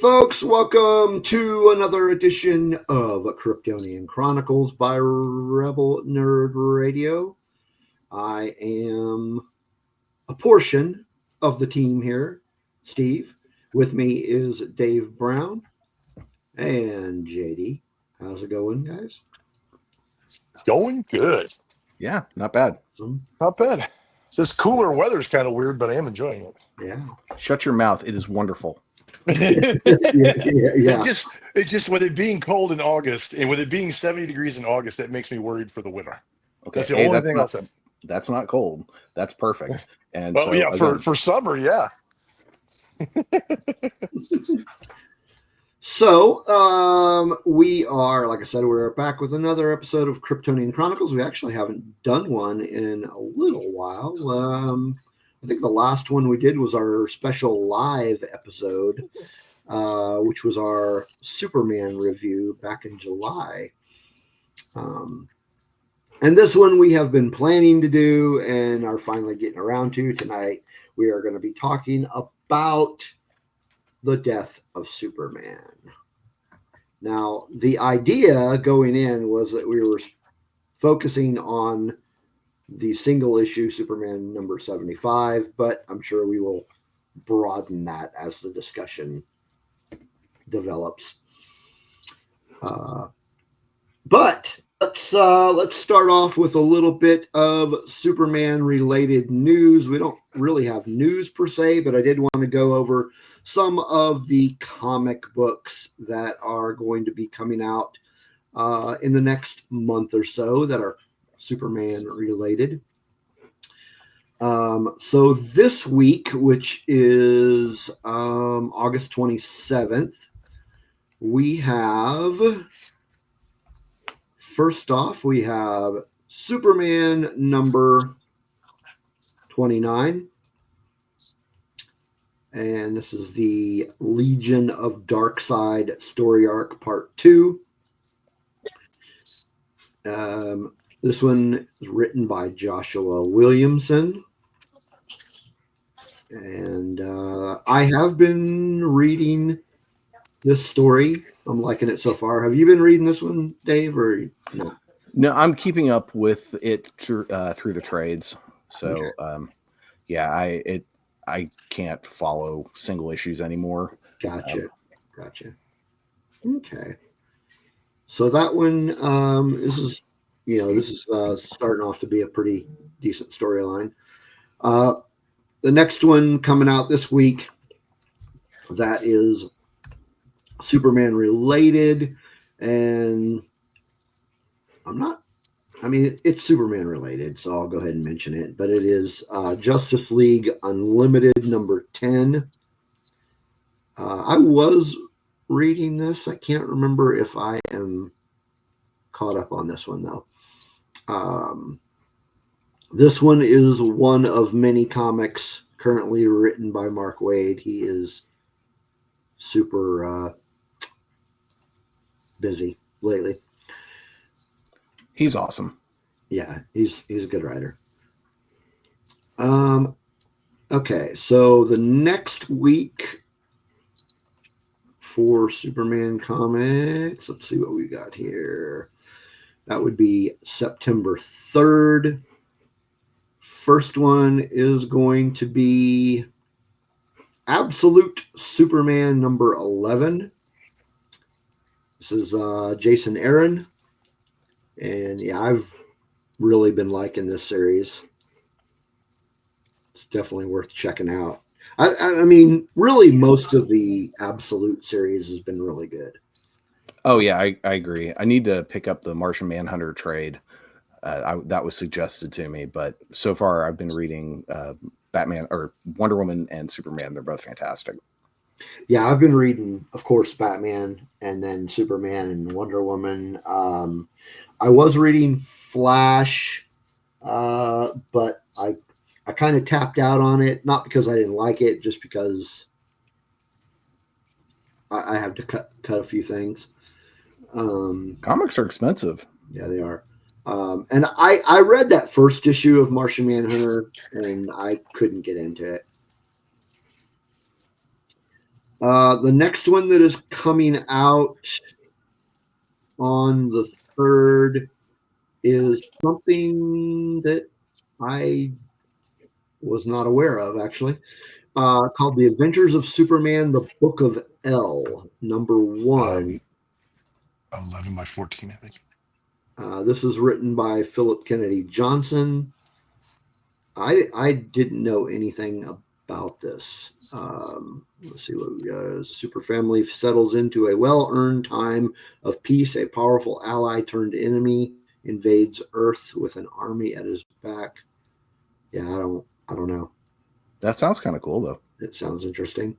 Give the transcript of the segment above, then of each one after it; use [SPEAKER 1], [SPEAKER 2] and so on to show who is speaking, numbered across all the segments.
[SPEAKER 1] folks, welcome to another edition of Kryptonian Chronicles by Rebel Nerd Radio. I am a portion of the team here, Steve. With me is Dave Brown and JD. How's it going, guys?
[SPEAKER 2] Going good.
[SPEAKER 3] Yeah, not bad.
[SPEAKER 2] Not bad. This cooler weather's kind of weird, but I am enjoying it.
[SPEAKER 1] Yeah.
[SPEAKER 3] Shut your mouth. It is wonderful.
[SPEAKER 1] Yeah.
[SPEAKER 2] It's just with it being cold in August and with it being 70 degrees in August, that makes me worried for the winter.
[SPEAKER 3] Okay,
[SPEAKER 2] that's the only thing I'll say.
[SPEAKER 3] That's not cold. That's perfect. And
[SPEAKER 2] well,
[SPEAKER 3] so,
[SPEAKER 2] yeah,
[SPEAKER 3] again,
[SPEAKER 2] for summer, yeah.
[SPEAKER 1] So, we are, like I said, we're back with another episode of Kryptonian Chronicles. We actually haven't done one in a little while. I think the last one we did was our special live episode, which was our Superman review back in July. And this one we have been planning to do and are finally getting around to tonight. We are going to be talking about the death of Superman. Now, the idea going in was that we were focusing on the single issue Superman number 75, but I'm sure we will broaden that as the discussion develops. But let's start off with a little bit of Superman related news. We don't really have news per se, but I did want to go over some of the comic books that are going to be coming out in the next month or so that are Superman related. So this week, which is August 27th, we have, first off, we have Superman number 29. And this is the Legion of Darkseid story arc part 2. This one is written by Joshua Williamson. And I have been reading this story. I'm liking it so far. Have you been reading this one, Dave, or no?
[SPEAKER 3] No, I'm keeping up with it through the trades. So, okay. I can't follow single issues anymore.
[SPEAKER 1] Gotcha. Okay. So that one, this is starting off to be a pretty decent storyline. The next one coming out this week, that is Superman related, and it's Superman related, so I'll go ahead and mention it, but it is Justice League Unlimited number 10. I was reading this. I can't remember if I am caught up on this one, though. This one is one of many comics currently written by Mark Waid. He is super busy lately.
[SPEAKER 3] He's awesome.
[SPEAKER 1] Yeah, he's a good writer. Okay, so the next week for Superman comics, let's see what we got here. That would be September 3rd. First one is going to be Absolute Superman number 11. This is Jason Aaron. And yeah, I've really been liking this series. It's definitely worth checking out. I mean, really, most of the Absolute series has been really good.
[SPEAKER 3] Oh, yeah, I agree. I need to pick up the Martian Manhunter trade. That was suggested to me, but so far I've been reading Batman or Wonder Woman and Superman. They're both fantastic.
[SPEAKER 1] Yeah, I've been reading, of course, Batman and then Superman and Wonder Woman. I was reading Flash, but I kind of tapped out on it, not because I didn't like it, just because I have to cut a few things.
[SPEAKER 3] Comics are expensive.
[SPEAKER 1] Yeah, they are. And I read that first issue of Martian Manhunter, and I couldn't get into it. The next one that is coming out on the 3rd is something that I was not aware of, actually, called The Adventures of Superman, the Book of L, #1.
[SPEAKER 2] 11 by 14, I think.
[SPEAKER 1] This is written by Philip Kennedy Johnson. I didn't know anything about this. Let's see what we got. A super family settles into a well-earned time of peace. A powerful ally turned enemy invades Earth with an army at his back. Yeah, I don't know.
[SPEAKER 3] That sounds kind of cool, though.
[SPEAKER 1] It sounds interesting.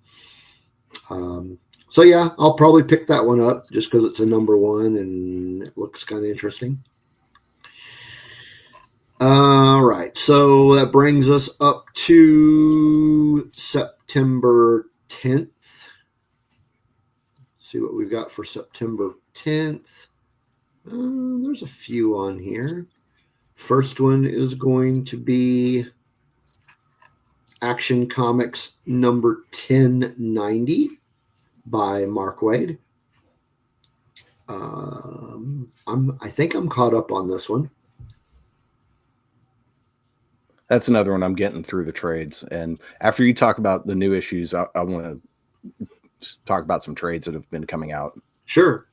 [SPEAKER 1] So yeah, I'll probably pick that one up just because it's a #1 and it looks kind of interesting. All right, so that brings us up to September 10th. See what we've got for September 10th. There's a few on here. First one is going to be Action Comics number 1090 by Mark Waid. I think I'm caught up on this one.
[SPEAKER 3] That's another one I'm getting through the trades. And after you talk about the new issues, I want to talk about some trades that have been coming out.
[SPEAKER 1] Sure.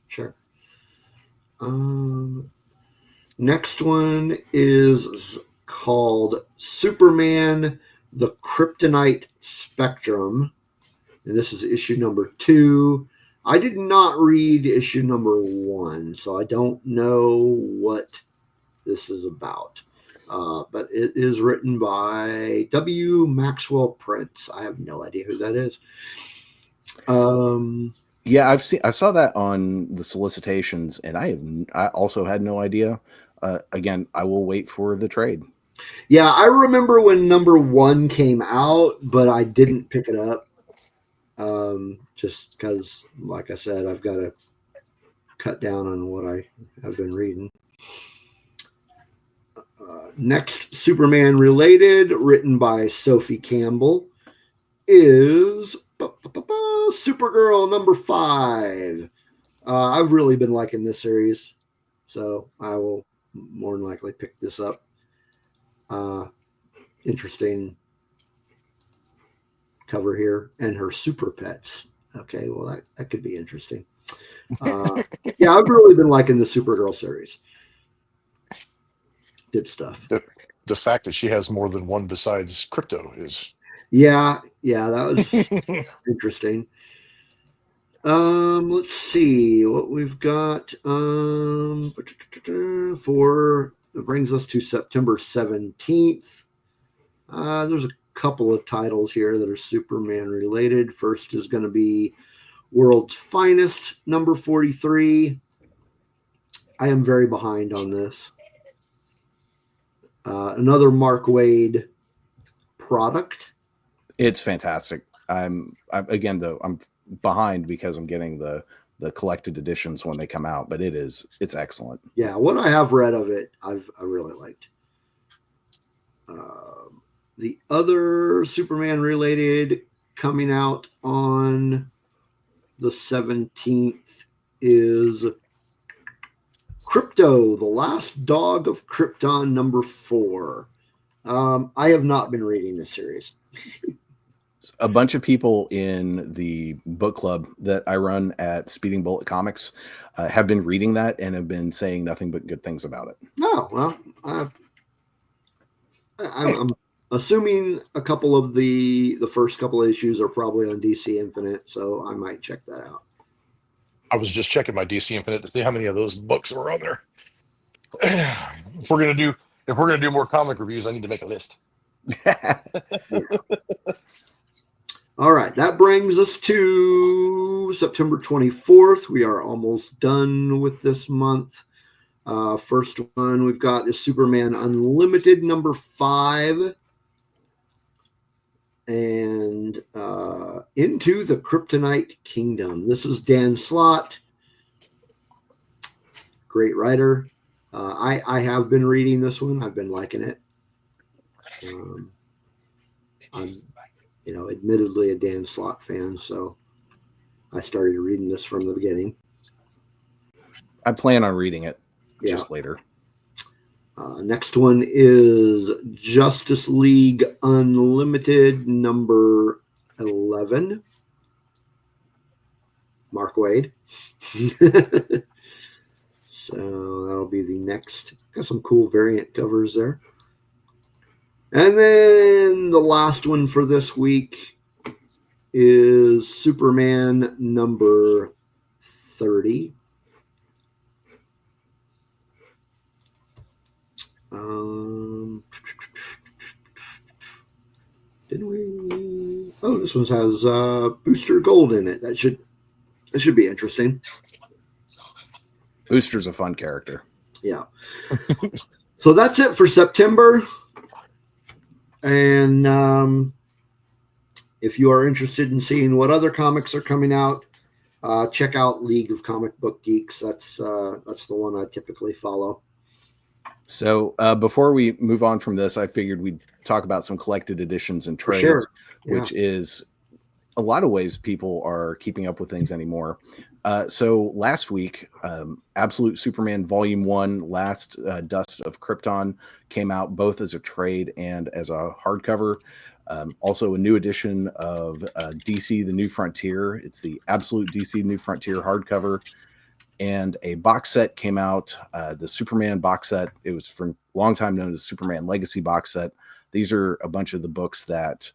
[SPEAKER 1] Next one is called Superman, the Kryptonite Spectrum. And this is issue number 2. I did not read issue number 1, so I don't know what this is about. But it is written by W. Maxwell Prince. I have no idea who that is.
[SPEAKER 3] Yeah, I saw that on the solicitations, and I also had no idea. Again, I will wait for the trade.
[SPEAKER 1] Yeah, I remember when #1 came out, but I didn't pick it up. Just because, like I said, I've got to cut down on what I have been reading. Next Superman related, written by Sophie Campbell, is Supergirl #5. I've really been liking this series, so I will more than likely pick this up. Interesting cover here, and her super pets. Okay, well that could be interesting. Yeah, I've really been liking the Supergirl series. Good stuff.
[SPEAKER 2] The fact that she has more than one besides Crypto is.
[SPEAKER 1] Yeah, that was interesting. Let's see what we've got. It brings us to September 17th. There's a couple of titles here that are Superman related. First is going to be World's Finest, number 43. I am very behind on this. Another Mark Waid product.
[SPEAKER 3] It's fantastic. I'm behind because I'm getting the collected editions when they come out, but it's excellent.
[SPEAKER 1] Yeah, what I have read of it, I really liked. The other Superman related coming out on the 17th is Krypto, the Last Dog of Krypton, number 4. I have not been reading this series.
[SPEAKER 3] A bunch of people in the book club that I run at Speeding Bullet Comics have been reading that and have been saying nothing but good things about it.
[SPEAKER 1] Oh, well, I'm assuming a couple of the first couple of issues are probably on DC Infinite, so I might check that out.
[SPEAKER 2] I was just checking my DC Infinite to see how many of those books were on there. If we're gonna do more comic reviews, I need to make a list.
[SPEAKER 1] Yeah. All right, that brings us to September 24th. We are almost done with this month. First one we've got is Superman Unlimited, number 5. And Into the Kryptonite Kingdom. This is Dan Slott. Great writer. I have been reading this one. I've been liking it. I'm, admittedly a Dan Slott fan, so I started reading this from the beginning.
[SPEAKER 3] I plan on reading it
[SPEAKER 1] Yeah.
[SPEAKER 3] just later.
[SPEAKER 1] Next one is Justice League Unlimited number 11. Mark Waid. So that'll be the next. Got some cool variant covers there. And then the last one for this week is Superman number 30. Didn't we? Oh, this one has Booster Gold in it. That should be interesting.
[SPEAKER 3] Booster's a fun character.
[SPEAKER 1] Yeah. So that's it for September. And if you are interested in seeing what other comics are coming out, check out League of Comic Book Geeks. That's the one I typically follow.
[SPEAKER 3] So before we move on from this, I figured we'd talk about some collected editions and trades,
[SPEAKER 1] sure. Yeah.
[SPEAKER 3] which is a lot of ways people are keeping up with things anymore. So last week, Absolute Superman Volume 1, Last Dust of Krypton came out both as a trade and as a hardcover. Also a new edition of DC The New Frontier. It's the Absolute DC New Frontier hardcover. And a box set came out, the Superman box set. It was for a long time known as Superman Legacy box set. These are a bunch of the books that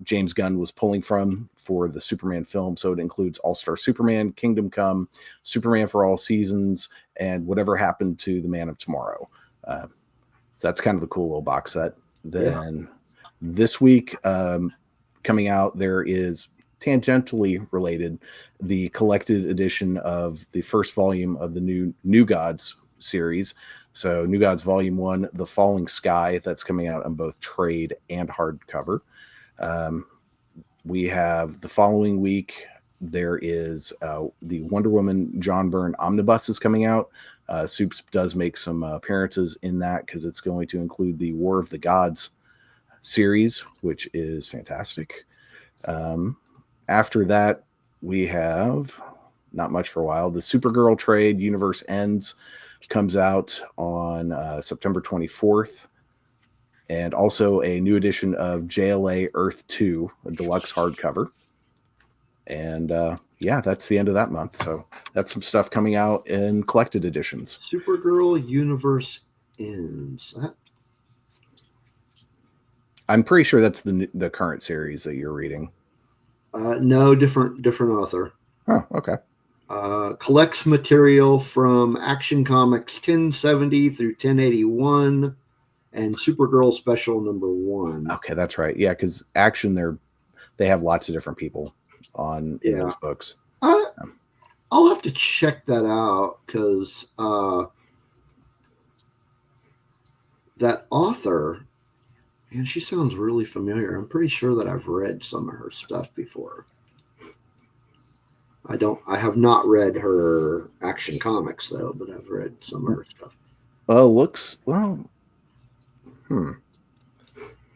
[SPEAKER 3] James Gunn was pulling from for the Superman film. So it includes All-Star Superman, Kingdom Come, Superman for All Seasons, and Whatever Happened to the Man of Tomorrow. So that's kind of a cool little box set. Then this week, coming out, there is tangentially related, the collected edition of the first volume of the New Gods series. So New Gods Volume 1, The Falling Sky, that's coming out on both trade and hardcover. We have the following week, there is the Wonder Woman John Byrne Omnibus is coming out. Soups does make some appearances in that because it's going to include the War of the Gods series, which is fantastic. After that, we have not much for a while. The Supergirl trade, Universe Ends, comes out on September 24th. And also a new edition of JLA Earth 2, a deluxe hardcover. And that's the end of that month. So that's some stuff coming out in collected editions.
[SPEAKER 1] Supergirl Universe Ends.
[SPEAKER 3] I'm pretty sure that's the current series that you're reading.
[SPEAKER 1] No, different author.
[SPEAKER 3] Oh, okay.
[SPEAKER 1] Collects material from Action Comics 1070 through 1081 and Supergirl Special number 1.
[SPEAKER 3] Okay, that's right. Yeah, because Action, they have lots of different people in those books.
[SPEAKER 1] I'll have to check that out because that author, and she sounds really familiar. I'm pretty sure that I've read some of her stuff before. I have not read her Action Comics though, but I've read some of her stuff.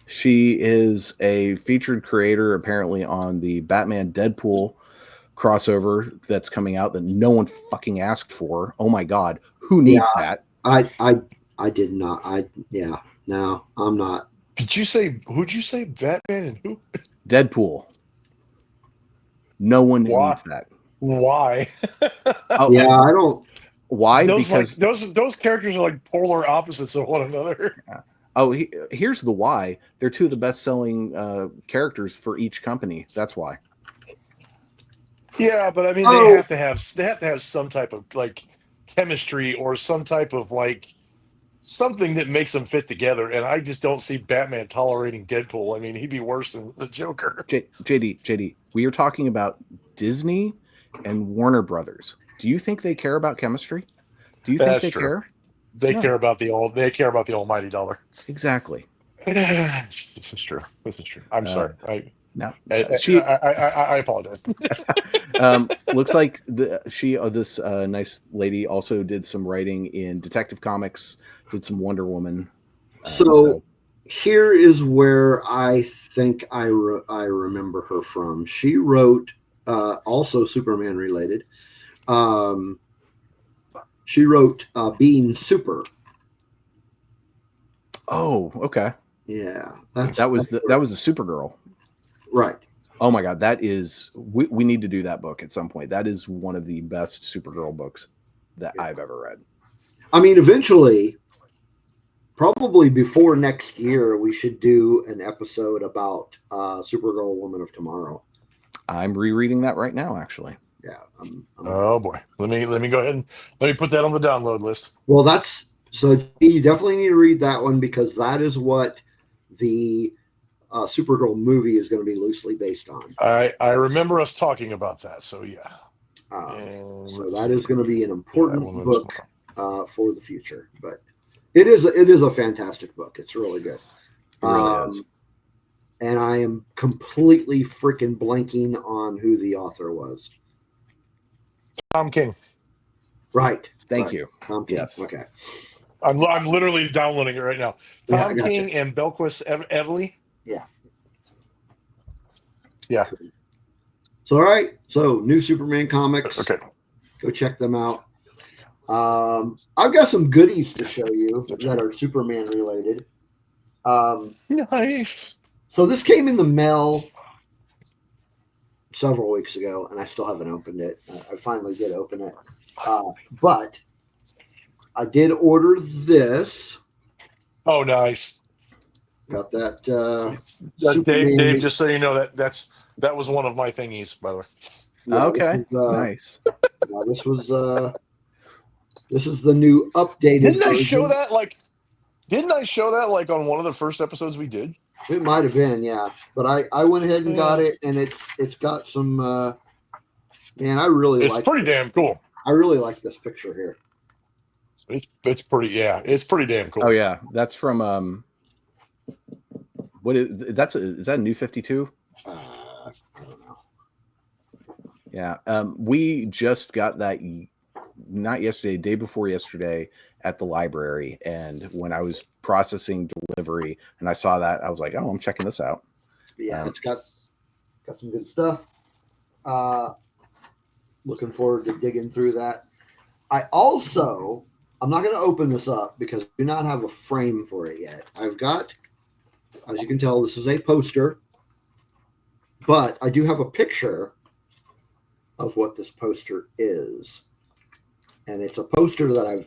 [SPEAKER 3] She is a featured creator apparently on the Batman Deadpool crossover that's coming out that no one fucking asked for. Oh my God. Who needs that?
[SPEAKER 1] I did not. No, I'm not.
[SPEAKER 2] Who'd you say Batman and who?
[SPEAKER 3] Deadpool. No one needs that.
[SPEAKER 2] Why?
[SPEAKER 1] I don't.
[SPEAKER 3] Why?
[SPEAKER 2] Because those characters are like polar opposites of one another.
[SPEAKER 3] Oh, here's the why. They're two of the best-selling characters for each company. That's why.
[SPEAKER 2] Yeah, but I mean, they have to have some type of like chemistry or some type of like something that makes them fit together. And I just don't see Batman tolerating Deadpool. I mean, he'd be worse than the Joker.
[SPEAKER 3] JD, we are talking about Disney and Warner Brothers. Do you think they care about chemistry? Do you think they care?
[SPEAKER 2] They care about the almighty dollar.
[SPEAKER 3] Exactly.
[SPEAKER 2] This is true. I'm sorry. I apologize.
[SPEAKER 3] Looks like this nice lady also did some writing in Detective Comics, did some Wonder Woman.
[SPEAKER 1] So here is where I think I remember her from. She wrote also Superman related. She wrote Being Super.
[SPEAKER 3] Oh, okay.
[SPEAKER 1] Yeah,
[SPEAKER 3] That was the Supergirl.
[SPEAKER 1] Right.
[SPEAKER 3] Oh my God, that is we need to do that book at some point. That is one of the best Supergirl books that I've ever read.
[SPEAKER 1] I mean, eventually, probably before next year, we should do an episode about Supergirl, Woman of Tomorrow.
[SPEAKER 3] I'm rereading that right now, actually.
[SPEAKER 1] Yeah.
[SPEAKER 2] Oh boy, let me go ahead and let me put that on the download list.
[SPEAKER 1] Well, so you definitely need to read that one because that is what the Supergirl movie is going to be loosely based on.
[SPEAKER 2] I remember us talking about that. So yeah.
[SPEAKER 1] So that is going to be an important book for the future. But it is a fantastic book. It's really good.
[SPEAKER 3] It really is.
[SPEAKER 1] And I am completely freaking blanking on who the author was.
[SPEAKER 2] Tom King.
[SPEAKER 1] Right.
[SPEAKER 3] Thank you.
[SPEAKER 1] Tom King.
[SPEAKER 3] Yes.
[SPEAKER 1] Okay.
[SPEAKER 2] I'm literally downloading it right now. Tom King and Belquist Evely.
[SPEAKER 1] Yeah.
[SPEAKER 2] Yeah.
[SPEAKER 1] So all right. So new Superman comics.
[SPEAKER 2] Okay.
[SPEAKER 1] Go check them out. I've got some goodies to show you that are Superman related.
[SPEAKER 2] Nice.
[SPEAKER 1] So this came in the mail several weeks ago, and I still haven't opened it. I finally did open it. But I did order this.
[SPEAKER 2] Oh, nice.
[SPEAKER 1] Got that.
[SPEAKER 2] Dave, just so you know, that was one of my thingies, by the way.
[SPEAKER 1] Yeah,
[SPEAKER 3] okay. Nice.
[SPEAKER 1] This is the new updated.
[SPEAKER 2] Didn't I show that like on one of the first episodes we did?
[SPEAKER 1] It might have been, yeah. But I went ahead and got it, and it's got some. Man, I really like.
[SPEAKER 2] It's pretty damn cool.
[SPEAKER 1] I really like this picture here.
[SPEAKER 2] It's pretty, yeah. It's pretty damn cool.
[SPEAKER 3] Oh yeah, that's from is that a New 52?
[SPEAKER 1] I don't know.
[SPEAKER 3] Yeah, we just got that not yesterday, day before yesterday at the library, and when I was processing delivery and I saw that, I was like, oh, I'm checking this out.
[SPEAKER 1] Yeah, it's got some good stuff. Looking forward to digging through that. I'm not going to open this up because I do not have a frame for it yet. I've got, as you can tell, this is a poster, but I do have a picture of what this poster is. And it's a poster that I've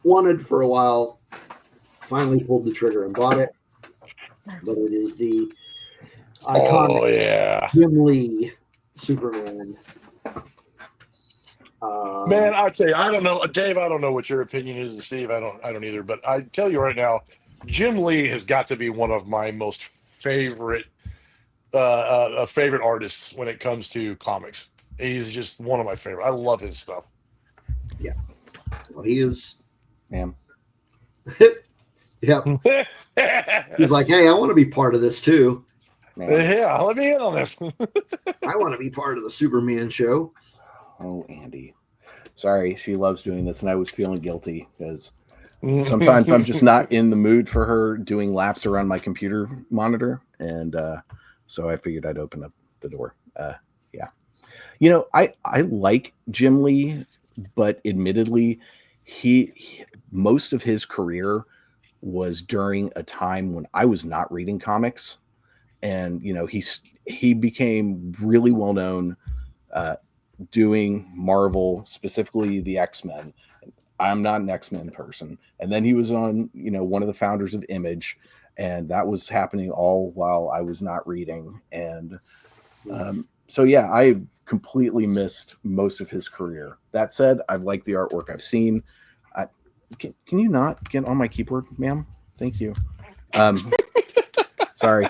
[SPEAKER 1] wanted for a while. Finally pulled the trigger and bought it. But it is the iconic Jim Lee Superman.
[SPEAKER 2] Man, I'd say I don't know, Dave. I don't know what your opinion is, and Steve, I don't either. But I tell you right now, Jim Lee has got to be one of my most favorite artists when it comes to comics. He's just one of my favorite. I love his stuff.
[SPEAKER 1] Yeah, well, he is.
[SPEAKER 3] Man.
[SPEAKER 1] Yeah. He's like, hey, I want to be part of this too.
[SPEAKER 3] Man.
[SPEAKER 2] Yeah, let me in on this.
[SPEAKER 1] I want to be part of the Superman show.
[SPEAKER 3] Oh, Andy. Sorry, she loves doing this, and I was feeling guilty because sometimes I'm just not in the mood for her doing laps around my computer monitor, and so I figured I'd open up the door. Yeah. You know, I like Jim Lee, but admittedly, he most of his career was during a time when I was not reading comics, and you know, he became really well known doing Marvel, specifically the X-Men. I'm not an X-Men person. And then he was on, you know, one of the founders of Image, and that was happening all while I was not reading. And so, yeah, I completely missed most of his career. That said, I've liked the artwork I've seen. Can you not get on my keyboard, ma'am? Thank you. Sorry.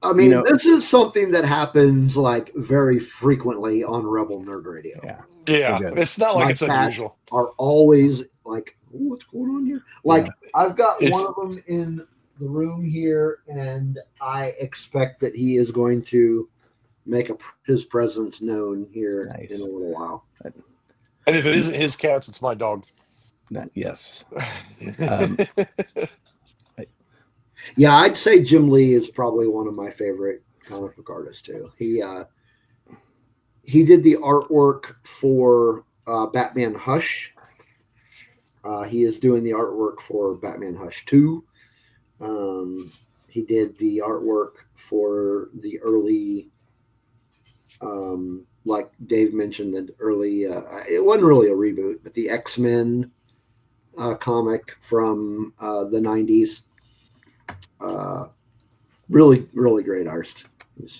[SPEAKER 1] I mean, this is something that happens like very frequently on Rebel Nerd Radio.
[SPEAKER 2] Yeah, it's not like it's unusual.
[SPEAKER 1] Are always like, what's going on here? Like, I've got one of them in the room here, and I expect that he is going to make his presence known here in a little while.
[SPEAKER 2] And if it isn't his cats, it's my dog.
[SPEAKER 3] Yes.
[SPEAKER 1] Yeah, I'd say Jim Lee is probably one of my favorite comic book artists too. he did the artwork for Batman Hush. He is doing the artwork for Batman Hush 2. He did the artwork for the early, like Dave mentioned, the early, it wasn't really a reboot, but the X-Men comic from the 90s. Really, really great artist.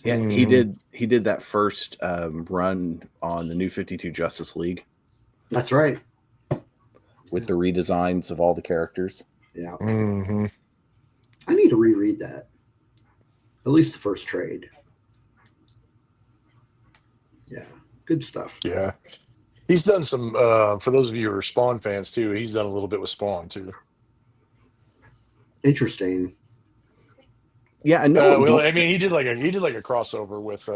[SPEAKER 3] Yeah, he did that first run on the New 52 Justice League.
[SPEAKER 1] That's right.
[SPEAKER 3] With the redesigns of all the characters.
[SPEAKER 1] Yeah.
[SPEAKER 2] Mm-hmm.
[SPEAKER 1] I need to reread that. At least the first trade. Yeah. Good stuff.
[SPEAKER 2] Yeah. He's done some, for those of you who are Spawn fans too, he's done a little bit with Spawn too.
[SPEAKER 1] Interesting.
[SPEAKER 3] Yeah, I know.
[SPEAKER 2] Well, I mean, he did like a crossover with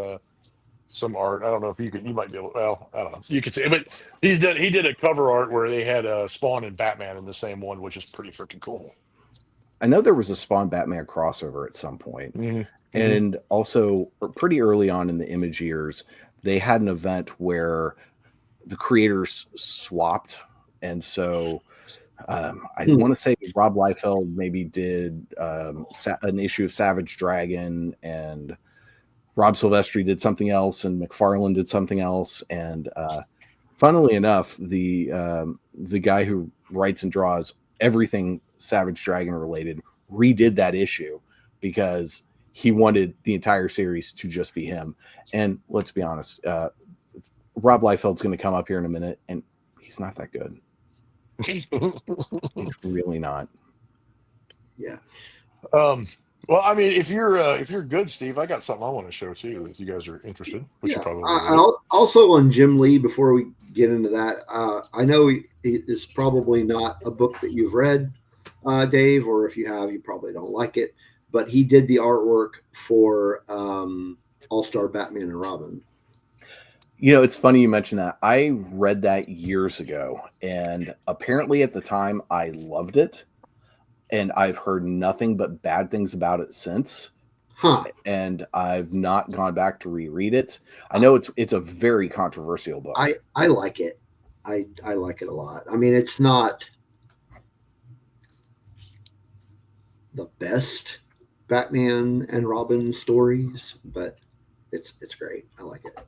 [SPEAKER 2] some art. I don't know if you might be able. Well, I don't know. You could say, but he did a cover art where they had Spawn and Batman in the same one, which is pretty freaking cool.
[SPEAKER 3] I know there was a Spawn Batman crossover at some point.
[SPEAKER 2] Mm-hmm.
[SPEAKER 3] And also pretty early on in the Image years, they had an event where the creators swapped, and so I want to say Rob Liefeld maybe did an issue of Savage Dragon, and Rob Silvestri did something else, and McFarlane did something else. And funnily enough, the guy who writes and draws everything Savage Dragon related redid that issue because he wanted the entire series to just be him. And let's be honest, Rob Liefeld's going to come up here in a minute, and he's not that good. He's really not.
[SPEAKER 1] Yeah.
[SPEAKER 2] Well, I mean, if you're good, Steve, I got something I want to show too. If you guys are interested, which you probably
[SPEAKER 1] also on Jim Lee. Before we get into that, I know it's probably not a book that you've read, Dave, or if you have, you probably don't like it. But he did the artwork for All-Star Batman and Robin.
[SPEAKER 3] You know, it's funny you mentioned that. I read that years ago, and apparently at the time I loved it, and I've heard nothing but bad things about it since.
[SPEAKER 1] Huh.
[SPEAKER 3] And I've not gone back to reread it. I know it's a very controversial book.
[SPEAKER 1] I like it. I like it a lot. I mean, it's not the best Batman and Robin stories, but it's great. I like it.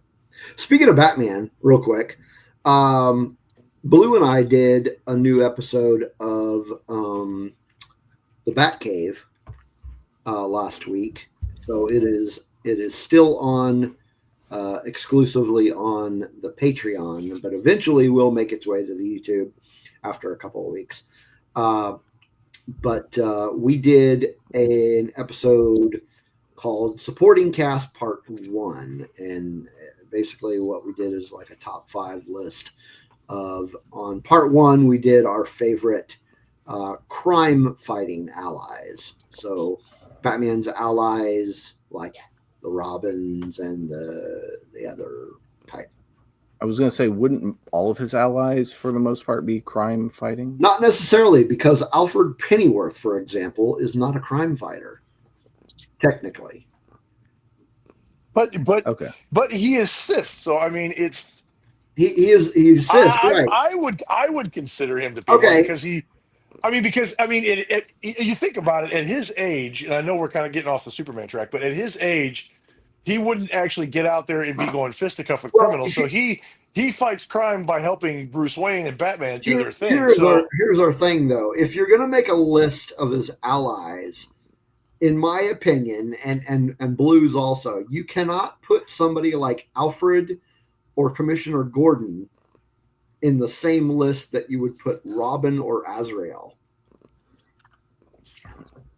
[SPEAKER 1] Speaking of Batman, real quick, Blue and I did a new episode of the Batcave last week, so it is still on exclusively on the Patreon, but eventually will make its way to the YouTube after a couple of weeks. But we did an episode called Supporting Cast Part 1, and basically what we did is like a top 5 list of, on Part 1 we did our favorite crime fighting allies. So Batman's allies, like the Robins and the other type.
[SPEAKER 3] I was going to say, wouldn't all of his allies, for the most part, be crime fighting?
[SPEAKER 1] Not necessarily, because Alfred Pennyworth, for example, is not a crime fighter, technically.
[SPEAKER 2] But
[SPEAKER 3] okay.
[SPEAKER 2] But he assists. So I mean, it's
[SPEAKER 1] he assists. Right.
[SPEAKER 2] I would consider him to be
[SPEAKER 1] okay
[SPEAKER 2] because you think about it, at his age, and I know we're kind of getting off the Superman track, but at his age, he wouldn't actually get out there and be going fisticuff with criminals. So he fights crime by helping Bruce Wayne and Batman do their thing.
[SPEAKER 1] Here's our thing, though. If you're going to make a list of his allies, in my opinion, and Blue's also, you cannot put somebody like Alfred or Commissioner Gordon in the same list that you would put Robin or Azrael.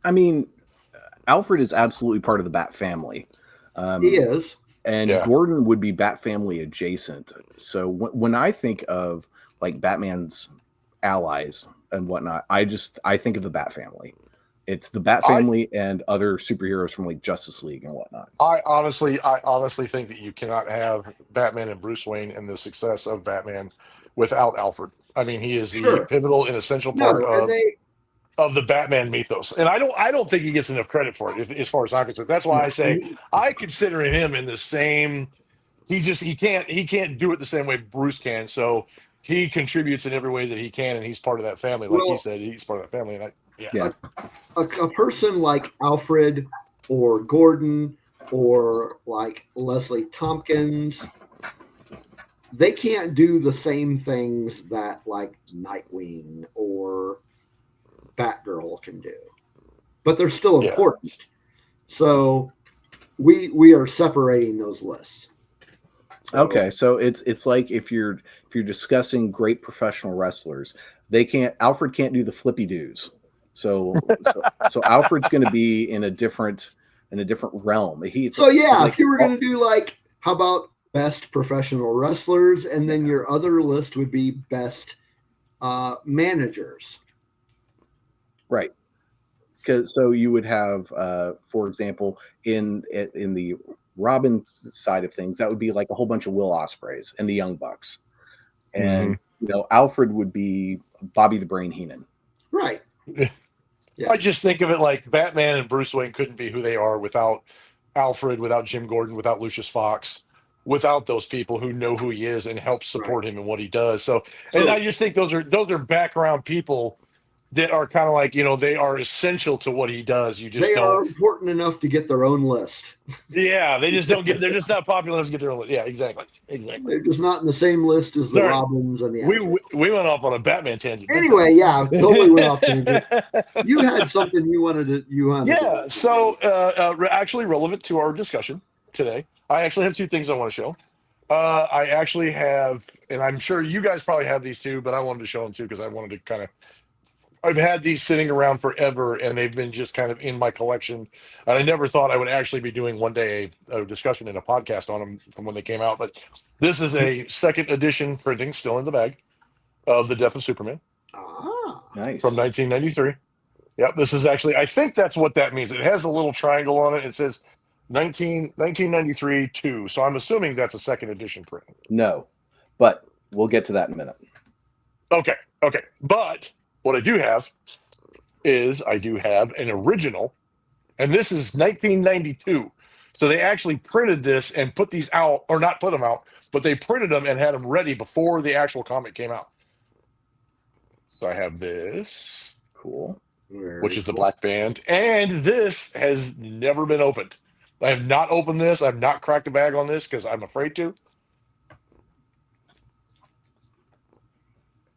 [SPEAKER 3] I mean, Alfred is absolutely part of the Bat family.
[SPEAKER 1] He is.
[SPEAKER 3] And Gordon would be Bat family adjacent. So when I think of like Batman's allies and whatnot, I think of the Bat family. It's the Bat family and other superheroes from like Justice League and whatnot.
[SPEAKER 2] I honestly think that you cannot have Batman and Bruce Wayne and the success of Batman without Alfred. I mean, he is the pivotal and essential part of the Batman mythos, and I don't think he gets enough credit for it as far as I'm concerned. That's why I say I consider him in the same he can't do it the same way Bruce can. So he contributes in every way that he can, and he's part of that family. Like he said, he's part of that family. And
[SPEAKER 3] Yeah.
[SPEAKER 1] A person like Alfred or Gordon or like Leslie Tompkins, they can't do the same things that like Nightwing or Batgirl can do, but they're still important. So we are separating those lists. So,
[SPEAKER 3] okay, so it's like if you're discussing great professional wrestlers, Alfred can't do the flippy doos. So Alfred's going to be in a different realm. If
[SPEAKER 1] you were going to do like, how about best professional wrestlers, and then your other list would be best managers,
[SPEAKER 3] right? Because so you would have, for example, in the Robin side of things, that would be like a whole bunch of Will Ospreys and the Young Bucks, and Alfred would be Bobby the Brain Heenan,
[SPEAKER 1] right?
[SPEAKER 2] I just think of it like Batman and Bruce Wayne couldn't be who they are without Alfred, without Jim Gordon, without Lucius Fox, without those people who know who he is and help support him in what he does. So, and I just think those are background people that are kind of like, they are essential to what he does. They
[SPEAKER 1] are important enough to get their own list.
[SPEAKER 2] Yeah, they're just not popular enough to get their own list. Yeah, exactly.
[SPEAKER 1] They're just not in the same list as the Robins and the
[SPEAKER 2] we went off on a Batman tangent.
[SPEAKER 1] Anyway, totally went off tangent. You had something you wanted to.
[SPEAKER 2] So actually relevant to our discussion today, I actually have two things I want to show. I actually have, and I'm sure you guys probably have these too, but I wanted to show them too because I wanted to kind of, I've had these sitting around forever, and they've been just kind of in my collection. And I never thought I would actually be doing one day a discussion and a podcast on them from when they came out. But this is a second edition printing, still in the bag, of The Death of Superman.
[SPEAKER 3] Nice.
[SPEAKER 2] From 1993. Yep, this is actually, I think that's what that means. It has a little triangle on it. It says 1993 2. So I'm assuming that's a second edition print.
[SPEAKER 3] No, but we'll get to that in a minute.
[SPEAKER 2] Okay. But what I do have is an original, and this is 1992. So they actually printed this and put these out, or not put them out, but they printed them and had them ready before the actual comic came out. So I have this.
[SPEAKER 3] Cool.
[SPEAKER 2] Which is the Black Band. And this has never been opened. I have not opened this. I've not cracked the bag on this because I'm afraid to.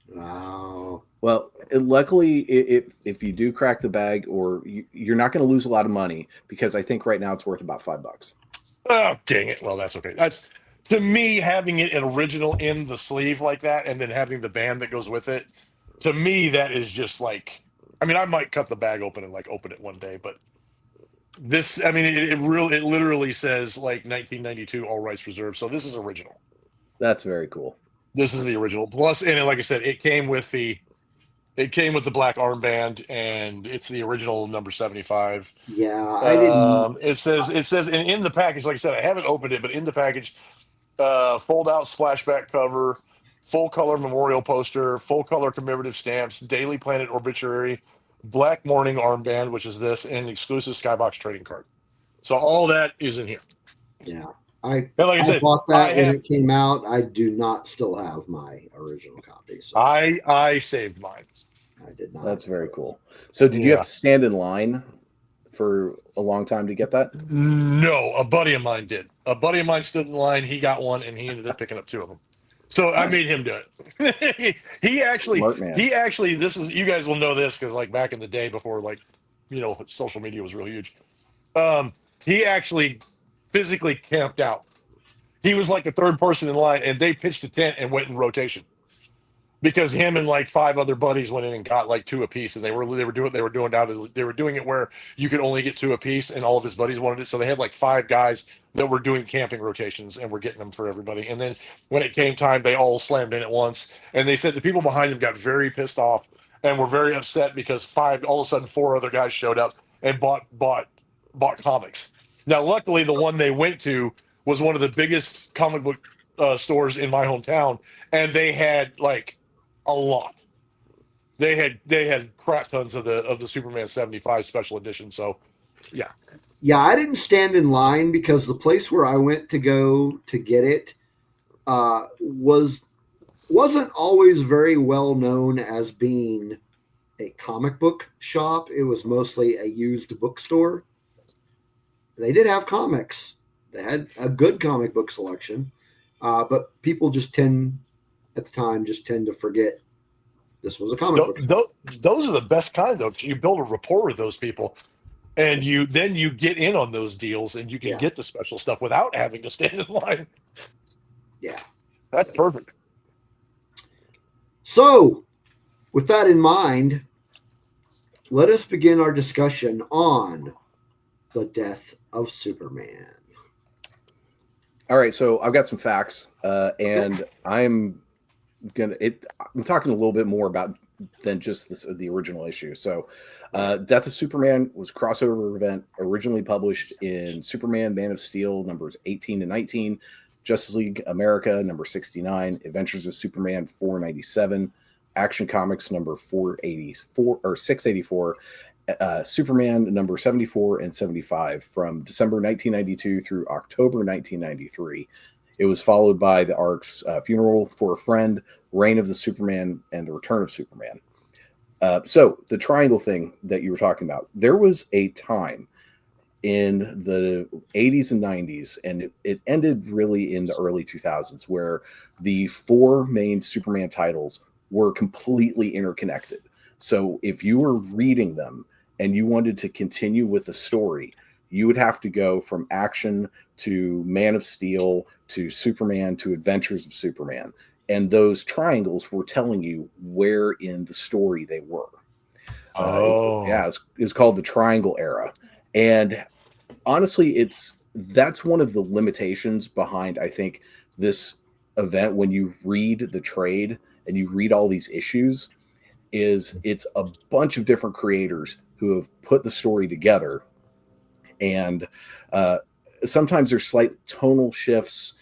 [SPEAKER 1] Wow.
[SPEAKER 3] Well, luckily, if you do crack the bag, or you're not going to lose a lot of money, because I think right now it's worth about $5.
[SPEAKER 2] Oh, dang it. Well, that's okay. That's, to me, having it an original in the sleeve like that, and then having the band that goes with it, to me, that is just like, I mean, I might cut the bag open and like open it one day, but this, I mean, it literally says like 1992, all rights reserved. So this is original.
[SPEAKER 3] That's very cool. This
[SPEAKER 2] is the original. Plus, and like I said, it came with the black armband, and it's the original number 75.
[SPEAKER 1] Yeah, I didn't.
[SPEAKER 2] It says, and in the package, like I said, I haven't opened it, but in the package, fold out splashback cover, full color memorial poster, full color commemorative stamps, Daily Planet obituary, Black Morning armband, which is this, and an exclusive Skybox trading card. So all that is in here.
[SPEAKER 1] Yeah. I
[SPEAKER 2] said,
[SPEAKER 1] bought that when it came out. I do not still have my original copy. So
[SPEAKER 2] I saved mine.
[SPEAKER 1] I did not.
[SPEAKER 3] That's very cool. So did you have to stand in line for a long time to get that?
[SPEAKER 2] No, a buddy of mine did. A buddy of mine stood in line. He got one, and he ended up picking up two of them. So I made him do it. he actually, this is, you guys will know this because like back in the day before like, social media was real huge. He actually physically camped out. He was like the third person in line, and they pitched a tent and went in rotation because him and like five other buddies went in and got like two apiece, and they were doing it where you could only get two apiece, and all of his buddies wanted it, so they had like five guys that were doing camping rotations and were getting them for everybody. And then when it came time, they all slammed in at once, and they said the people behind him got very pissed off and were very upset because all of a sudden four other guys showed up and bought comics. Now, luckily, the one they went to was one of the biggest comic book stores in my hometown, and they had like a lot. They had crap tons of the Superman 75 special edition. So Yeah.
[SPEAKER 1] Yeah, I didn't stand in line because the place where I went to go to get it wasn't always very well known as being a comic book shop. It was mostly a used bookstore. They did have comics. They had a good comic book selection, but people just tend at the time just tend to forget this was a comic book store.
[SPEAKER 2] Those are the best kind, though. You build a rapport with those people, and you get in on those deals, and you can
[SPEAKER 1] Yeah,
[SPEAKER 2] get the special stuff without having to stand in line.
[SPEAKER 1] yeah.
[SPEAKER 2] That's perfect.
[SPEAKER 1] So, with that in mind, let us begin our discussion on the death of Superman.
[SPEAKER 3] All right, so I've got some facts,
[SPEAKER 1] Okay.
[SPEAKER 3] and I'm talking a little bit more about than just the original issue. So, Death of Superman was a crossover event originally published in Superman, Man of Steel numbers 18 to 19, Justice League America number 69, Adventures of Superman 497, Action Comics number 484 or 684. Superman number 74 and 75 from December 1992 through October 1993. It was followed by the arcs Funeral for a Friend, Reign of the Superman, and The Return of Superman. So the triangle thing that you were talking about, there was a time in the 80s and 90s, and it ended really in the early 2000s, where the four main Superman titles were completely interconnected. So if you were reading them and you wanted to continue with the story, you would have to go from Action to Man of Steel to Superman to Adventures of Superman. And those triangles were telling you where in the story they were.
[SPEAKER 2] Oh,
[SPEAKER 3] It's called the Triangle Era. And honestly, that's one of the limitations behind, I think, this event. When you read the trade and you read all these issues, is it's a bunch of different creators who have put the story together, and sometimes there's slight tonal shifts.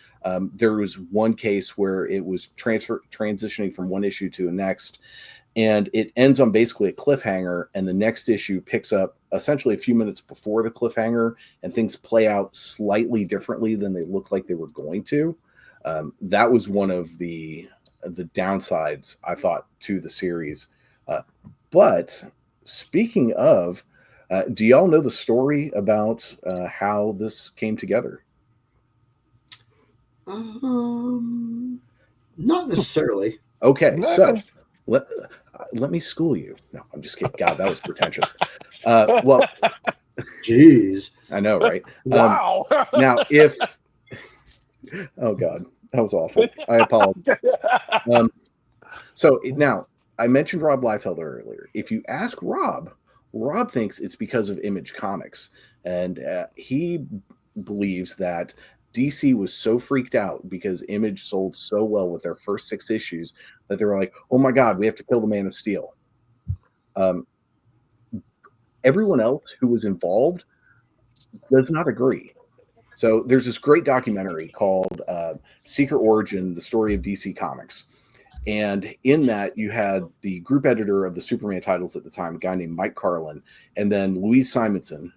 [SPEAKER 3] There was one case where it was transitioning from one issue to the next, and it ends on basically a cliffhanger, and the next issue picks up essentially a few minutes before the cliffhanger, and things play out slightly differently than they look like they were going to. That was one of the downsides, I thought, to the series. But speaking of, do y'all know the story about how this came together?
[SPEAKER 1] Not necessarily.
[SPEAKER 3] Okay, so
[SPEAKER 2] no.
[SPEAKER 3] let me school you. No, I'm just kidding. God, that was pretentious. Well,
[SPEAKER 1] Jeez.
[SPEAKER 3] I know, right?
[SPEAKER 2] Wow.
[SPEAKER 3] Now, oh God, that was awful. I apologize. Now, I mentioned Rob Liefeld earlier. If you ask Rob thinks it's because of Image Comics, and he believes that DC was so freaked out because Image sold so well with their first 6 issues that they were like, "Oh my God, we have to kill the Man of Steel." Everyone else who was involved does not agree. So there's this great documentary called Secret Origin: The Story of DC Comics. And in that, you had the group editor of the Superman titles at the time, a guy named Mike Carlin, and then Louise Simonson,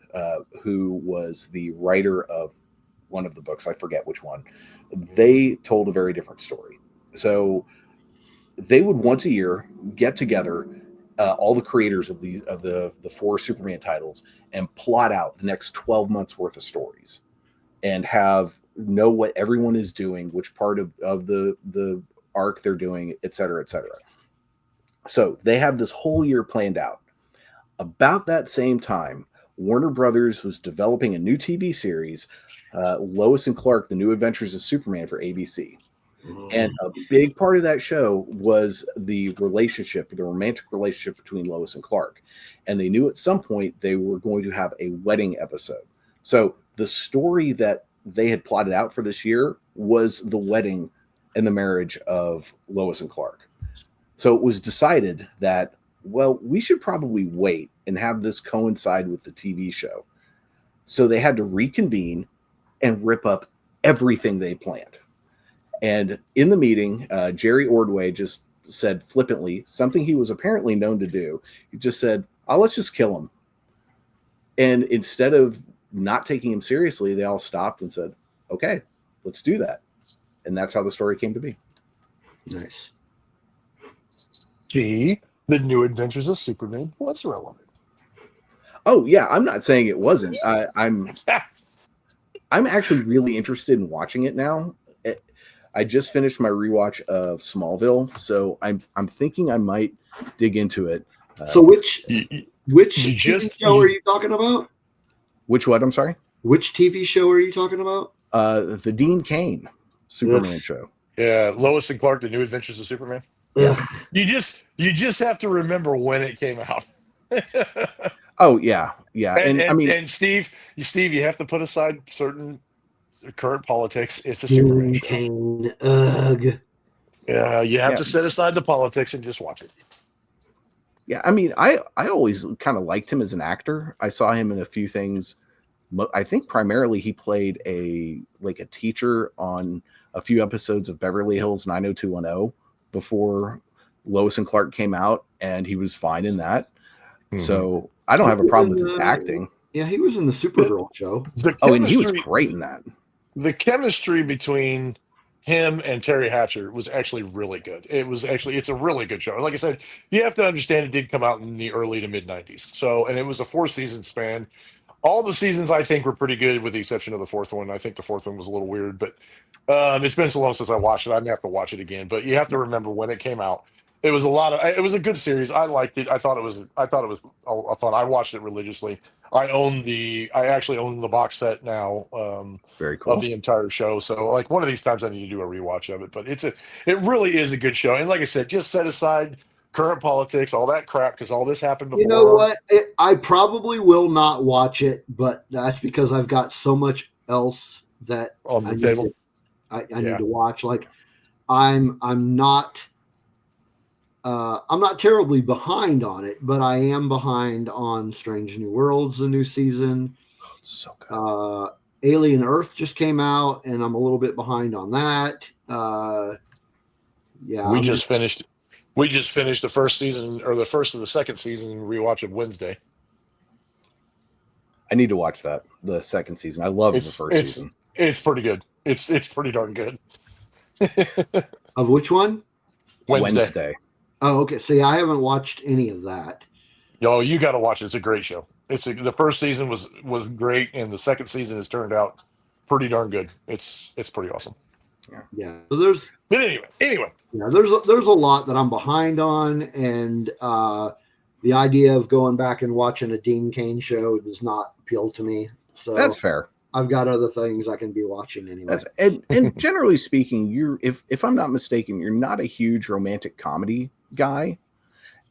[SPEAKER 3] who was the writer of one of the books, I forget which one. They told a very different story. So they would once a year get together, all the creators of the 4 Superman titles, and plot out the next 12 months worth of stories, and know what everyone is doing, which part of the arc they're doing, et cetera, et cetera. So they have this whole year planned out. About that same time, Warner Brothers was developing a new TV series, Lois and Clark: The New Adventures of Superman, for ABC. And a big part of that show was the romantic relationship between Lois and Clark. And they knew at some point they were going to have a wedding episode. So the story that they had plotted out for this year was the wedding and the marriage of Lois and Clark. So it was decided that, well, we should probably wait and have this coincide with the TV show. So they had to reconvene and rip up everything they planned. And in the meeting, Jerry Ordway just said flippantly something he was apparently known to do. He just said, "Oh, let's just kill him." And instead of not taking him seriously, they all stopped and said, okay, let's do that. And that's how the story came to be.
[SPEAKER 1] Nice.
[SPEAKER 2] See, the New Adventures of Superman was relevant.
[SPEAKER 3] Oh yeah, I'm not saying it wasn't. I'm actually really interested in watching it now. I just finished my rewatch of Smallville, so I'm thinking I might dig into it.
[SPEAKER 1] So which
[SPEAKER 2] You
[SPEAKER 1] TV show are you talking about?
[SPEAKER 3] Which what? I'm sorry.
[SPEAKER 1] Which TV show are you talking about?
[SPEAKER 3] The Dean Cain Superman show.
[SPEAKER 2] Yeah, Lois and Clark: The New Adventures of Superman.
[SPEAKER 3] Yeah.
[SPEAKER 2] You just have to remember when it came out.
[SPEAKER 3] Oh yeah. And I mean,
[SPEAKER 2] and Steve, you have to put aside certain current politics. It's a Superman show.
[SPEAKER 1] Kane. Ugh.
[SPEAKER 2] Yeah, you have to set aside the politics and just watch it.
[SPEAKER 3] Yeah, I mean, I always kind of liked him as an actor. I saw him in a few things. I think primarily he played a teacher on a few episodes of Beverly Hills 90210 before Lois and Clark came out, and he was fine in that. Mm-hmm. So I don't have a problem with his acting.
[SPEAKER 1] Yeah, he was in the Supergirl show.
[SPEAKER 3] And he was great in that.
[SPEAKER 2] The chemistry between him and Terry Hatcher was actually really good. It's a really good show. And like I said, you have to understand it did come out in the early to mid 90s. So, and it was a 4-season span. All the seasons I think were pretty good with the exception of the fourth one. I think the fourth one was a little weird, but it's been so long since I watched it. I'm gonna have to watch it again, but you have to remember when it came out. It was it was a good series. I liked it. I thought it was fun. I watched it religiously. I actually own the box set now.
[SPEAKER 3] Very cool.
[SPEAKER 2] Of the entire show. So like one of these times I need to do a rewatch of it, but it really is a good show. And like I said, just set aside current politics, all that crap, because all this happened before.
[SPEAKER 1] You know what? I probably will not watch it, but that's because I've got so much else that
[SPEAKER 2] on the table.
[SPEAKER 1] I need to watch. Like I'm not terribly behind on it, but I am behind on Strange New Worlds, the new season.
[SPEAKER 3] Oh, so good.
[SPEAKER 1] Alien Earth just came out, and I'm a little bit behind on that.
[SPEAKER 2] We just finished the first season, or the first of the second season, rewatch of Wednesday.
[SPEAKER 3] I need to watch that, the second season. I love the first season.
[SPEAKER 2] It's pretty good. It's pretty darn good.
[SPEAKER 1] Of which one?
[SPEAKER 2] Wednesday.
[SPEAKER 1] Oh, okay. See, I haven't watched any of that.
[SPEAKER 2] Yo, you got to watch it. It's a great show. The first season was great, and the second season has turned out pretty darn good. It's pretty awesome.
[SPEAKER 1] Yeah. So
[SPEAKER 2] But anyway.
[SPEAKER 1] Yeah, there's a lot that I'm behind on, and the idea of going back and watching a Dean Cain show does not appeal to me. So
[SPEAKER 3] that's fair.
[SPEAKER 1] I've got other things I can be watching anyway.
[SPEAKER 3] And generally speaking, if I'm not mistaken, you're not a huge romantic comedy guy.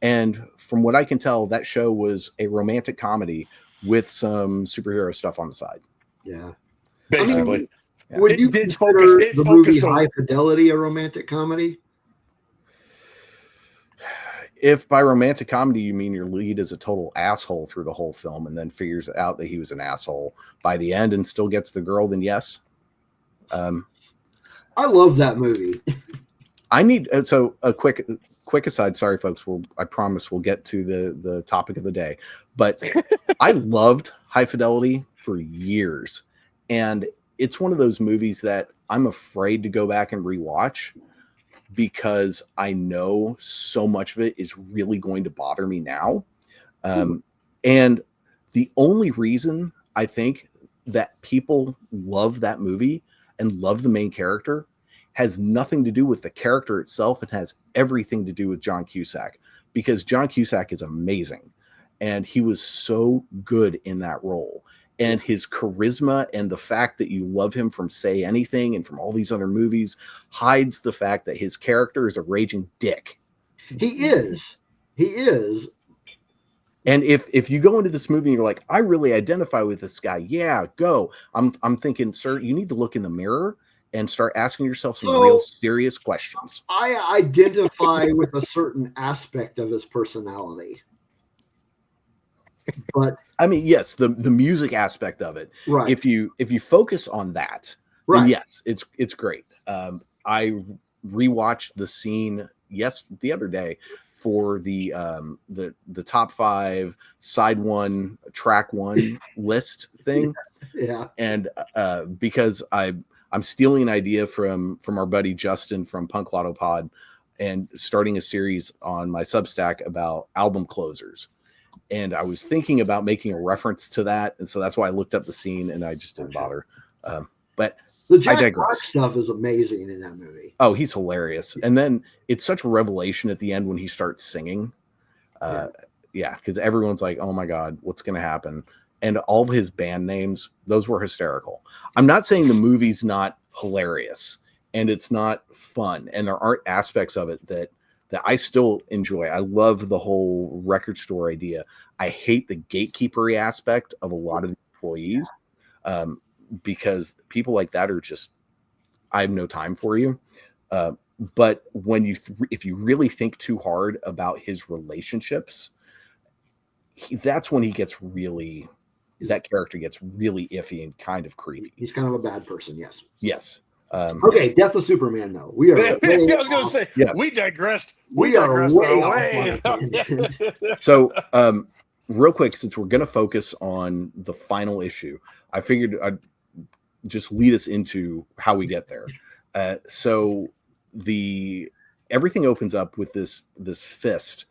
[SPEAKER 3] And from what I can tell, that show was a romantic comedy with some superhero stuff on the side.
[SPEAKER 1] Yeah.
[SPEAKER 2] Basically.
[SPEAKER 1] Would you consider the movie High Fidelity a romantic comedy?
[SPEAKER 3] If by romantic comedy you mean your lead is a total asshole through the whole film and then figures out that he was an asshole by the end and still gets the girl, then yes.
[SPEAKER 1] I love that movie.
[SPEAKER 3] So a quick aside. Sorry, folks. I promise we'll get to the topic of the day. But I loved High Fidelity for years, and it's one of those movies that I'm afraid to go back and rewatch because I know so much of it is really going to bother me now. And the only reason I think that people love that movie and love the main character has nothing to do with the character itself. It has everything to do with John Cusack, because John Cusack is amazing. And he was so good in that role. And his charisma and the fact that you love him from Say Anything and from all these other movies hides the fact that his character is a raging dick.
[SPEAKER 1] He is.
[SPEAKER 3] And if you go into this movie and you're like, I really identify with this guy, yeah, go. I'm thinking, sir, you need to look in the mirror and start asking yourself some real serious questions.
[SPEAKER 1] I identify with a certain aspect of his personality. But
[SPEAKER 3] I mean, yes, the music aspect of it.
[SPEAKER 1] Right.
[SPEAKER 3] If you focus on that,
[SPEAKER 1] right,
[SPEAKER 3] then yes, it's great. I rewatched the scene the other day for the top 5 side 1 track 1 list thing.
[SPEAKER 1] Yeah.
[SPEAKER 3] And because I'm stealing an idea from our buddy Justin from Punk Lotto Pod and starting a series on my Substack about album closers. And I was thinking about making a reference to that. And so that's why I looked up the scene and I just didn't bother. But
[SPEAKER 1] The
[SPEAKER 3] I
[SPEAKER 1] Jack Black
[SPEAKER 3] digress.
[SPEAKER 1] stuff is amazing in that movie.
[SPEAKER 3] Oh, he's hilarious. And then it's such a revelation at the end when he starts singing. Yeah, because everyone's like, oh my God, what's going to happen? And all of his band names, those were hysterical. I'm not saying the movie's not hilarious and it's not fun. And there aren't aspects of it that I still enjoy. I love the whole record store idea. I hate the gatekeepery aspect of a lot of the employees. Because people like that are just, I have no time for you. But when if you really think too hard about his relationships, that's when he gets really, that character gets really iffy and kind of creepy.
[SPEAKER 1] He's kind of a bad person. Yes.
[SPEAKER 3] Yes.
[SPEAKER 1] Okay. Death of Superman, though. We are.
[SPEAKER 2] I was going to say,
[SPEAKER 3] yes.
[SPEAKER 2] we digressed.
[SPEAKER 1] We are
[SPEAKER 2] digressed
[SPEAKER 1] way off on a tangent.
[SPEAKER 3] So, real quick, since we're going to focus on the final issue, I figured I'd just lead us into how we get there. So everything opens up with this fist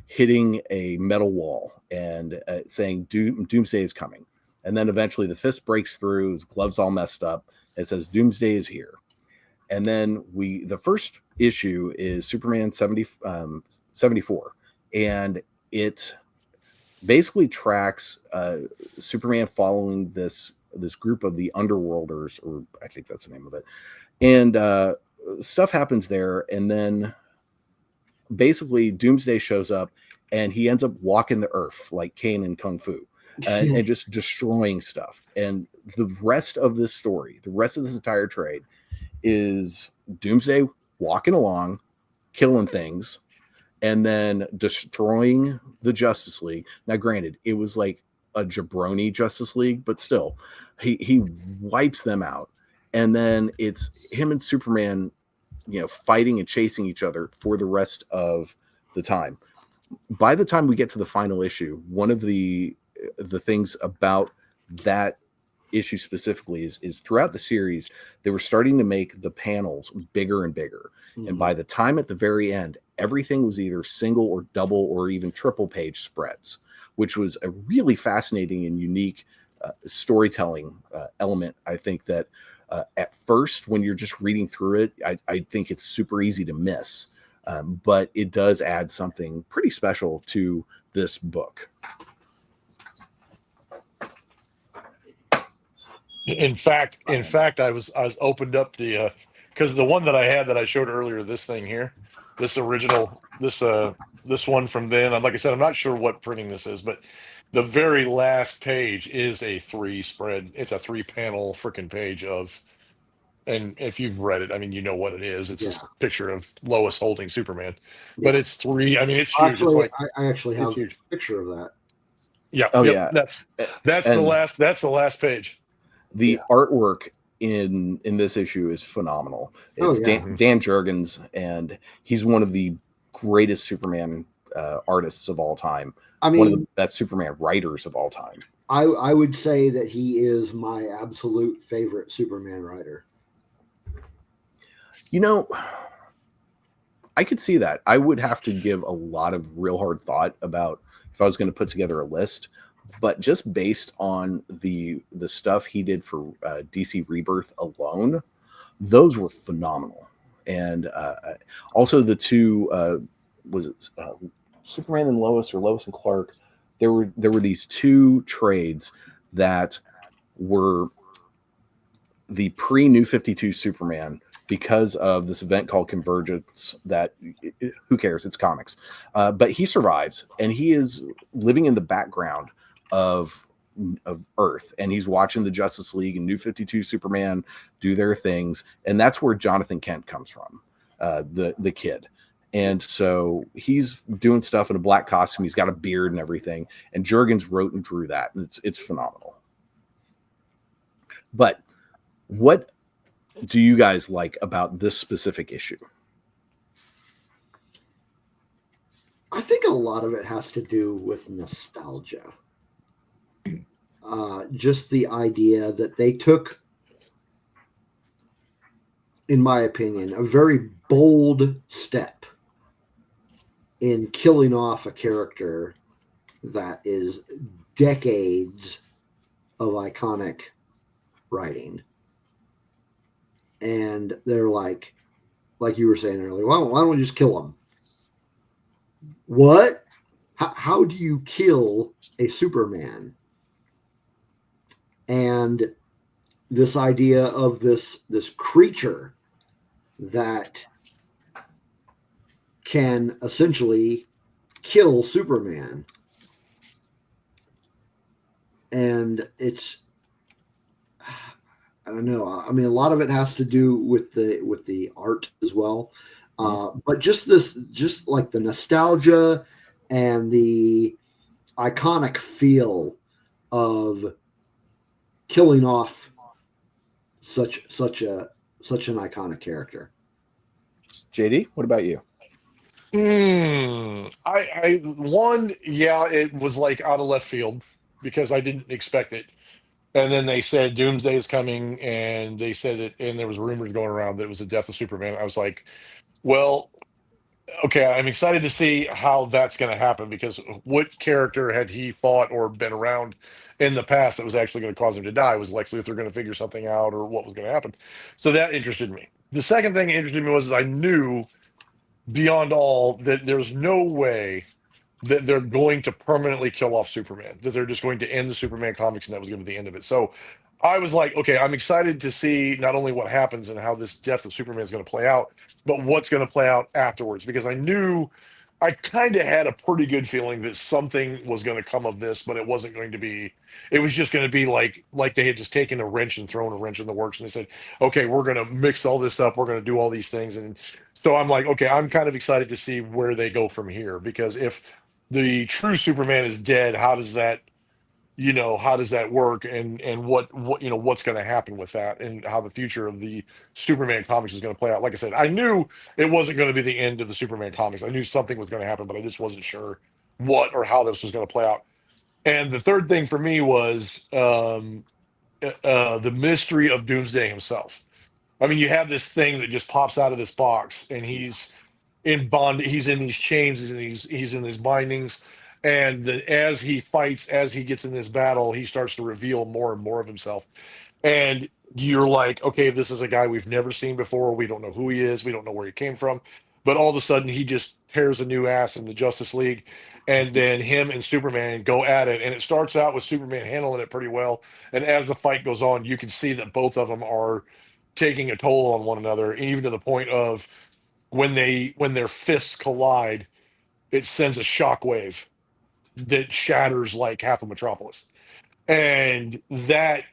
[SPEAKER 3] hitting a metal wall and saying Doomsday is coming. And then eventually the fist breaks through, his gloves all messed up. It says Doomsday is here. And then the first issue is Superman 74. And it basically tracks Superman following this group of the Underworlders, or I think that's the name of it. And stuff happens there. And then basically Doomsday shows up and he ends up walking the earth like Kane in Kung Fu and just destroying stuff. And the rest of this story, the rest of this entire trade is Doomsday walking along, killing things, and then destroying the Justice League. Now, granted, it was like a jabroni Justice League, but still, he wipes them out. And then it's him and Superman, fighting and chasing each other for the rest of the time. By the time we get to the final issue, one of the things about that issue specifically is throughout the series, they were starting to make the panels bigger and bigger. Mm-hmm. And by the time at the very end, everything was either single or double or even triple page spreads, which was a really fascinating and unique storytelling element. I think that at first, when you're just reading through it, I think it's super easy to miss. But it does add something pretty special to this book.
[SPEAKER 2] In fact, I was opened up the because the one that I had that I showed earlier, this thing here, this original, this one from then. Like I said, I'm not sure what printing this is, but the very last page is a 3-spread. It's a 3-panel freaking page of. And if you've read it, I mean, you know what it is. It's a picture of Lois holding Superman, but it's 3. I mean, it's huge.
[SPEAKER 1] Actually,
[SPEAKER 2] it's like
[SPEAKER 1] I actually have
[SPEAKER 2] a
[SPEAKER 1] picture of that.
[SPEAKER 2] Yeah.
[SPEAKER 3] Oh
[SPEAKER 2] yep,
[SPEAKER 3] yeah.
[SPEAKER 2] That's the last. That's the last page.
[SPEAKER 3] The artwork in this issue is phenomenal. It's Dan Jurgens, and he's one of the greatest Superman artists of all time. I mean, one of the best Superman writers of all time.
[SPEAKER 1] I would say that he is my absolute favorite Superman writer.
[SPEAKER 3] I could see that. I would have to give a lot of real hard thought about if I was going to put together a list, but just based on the stuff he did for DC Rebirth alone, those were phenomenal. And also the two was it Superman and Lois or Lois and Clark? There were these 2 trades that were the pre-New 52 Superman, because of this event called Convergence that, who cares, it's comics. But he survives, and he is living in the background of Earth, and he's watching the Justice League and New 52 Superman do their things, and that's where Jonathan Kent comes from, the kid. And so he's doing stuff in a black costume. He's got a beard and everything, and Jurgens wrote and drew that, and it's phenomenal. But what do you guys like about this specific issue?
[SPEAKER 1] I think a lot of it has to do with nostalgia. Just the idea that they took, in my opinion, a very bold step in killing off a character that is decades of iconic writing. And they're like you were saying earlier, why don't we just kill him? What? How do you kill a Superman? And this idea of this creature that can essentially kill Superman. And it's, I don't know. I mean, a lot of it has to do with the art as well. But just like the nostalgia and the iconic feel of killing off such an iconic character.
[SPEAKER 3] JD, what about you?
[SPEAKER 2] It was like out of left field because I didn't expect it. And then they said Doomsday is coming, and they said it, and there was rumors going around that it was the death of Superman. I was like, well, okay, I'm excited to see how that's going to happen because what character had he fought or been around in the past that was actually going to cause him to die? Was Lex Luthor going to figure something out, or what was going to happen? So that interested me. The second thing that interested me was I knew beyond all that there's no way that they're going to permanently kill off Superman, that they're just going to end the Superman comics and that was going to be the end of it. So I was like, okay, I'm excited to see not only what happens and how this death of Superman is going to play out, but what's going to play out afterwards. Because I kind of had a pretty good feeling that something was going to come of this, but it wasn't going to be, it was just going to be like they had just taken a wrench and thrown a wrench in the works and they said, okay, we're going to mix all this up. We're going to do all these things. And so I'm like, okay, I'm kind of excited to see where they go from here, because if the true Superman is dead, how does that work, and what's going to happen with that, and how the future of the Superman comics is going to play out. Like I said, I knew it wasn't going to be the end of the Superman comics. I knew something was going to happen, but I just wasn't sure what or how this was going to play out. And the third thing for me was the mystery of Doomsday himself. I mean, you have this thing that just pops out of this box, and he's in bond. He's in these chains. He's in these bindings, and as he fights, as he gets in this battle, he starts to reveal more and more of himself. And you're like, okay, this is a guy we've never seen before. We don't know who he is. We don't know where he came from. But all of a sudden, he just tears a new ass in the Justice League, and then him and Superman go at it. And it starts out with Superman handling it pretty well. And as the fight goes on, you can see that both of them are taking a toll on one another, even to the point of when their fists collide, it sends a shockwave that shatters like half of Metropolis. And that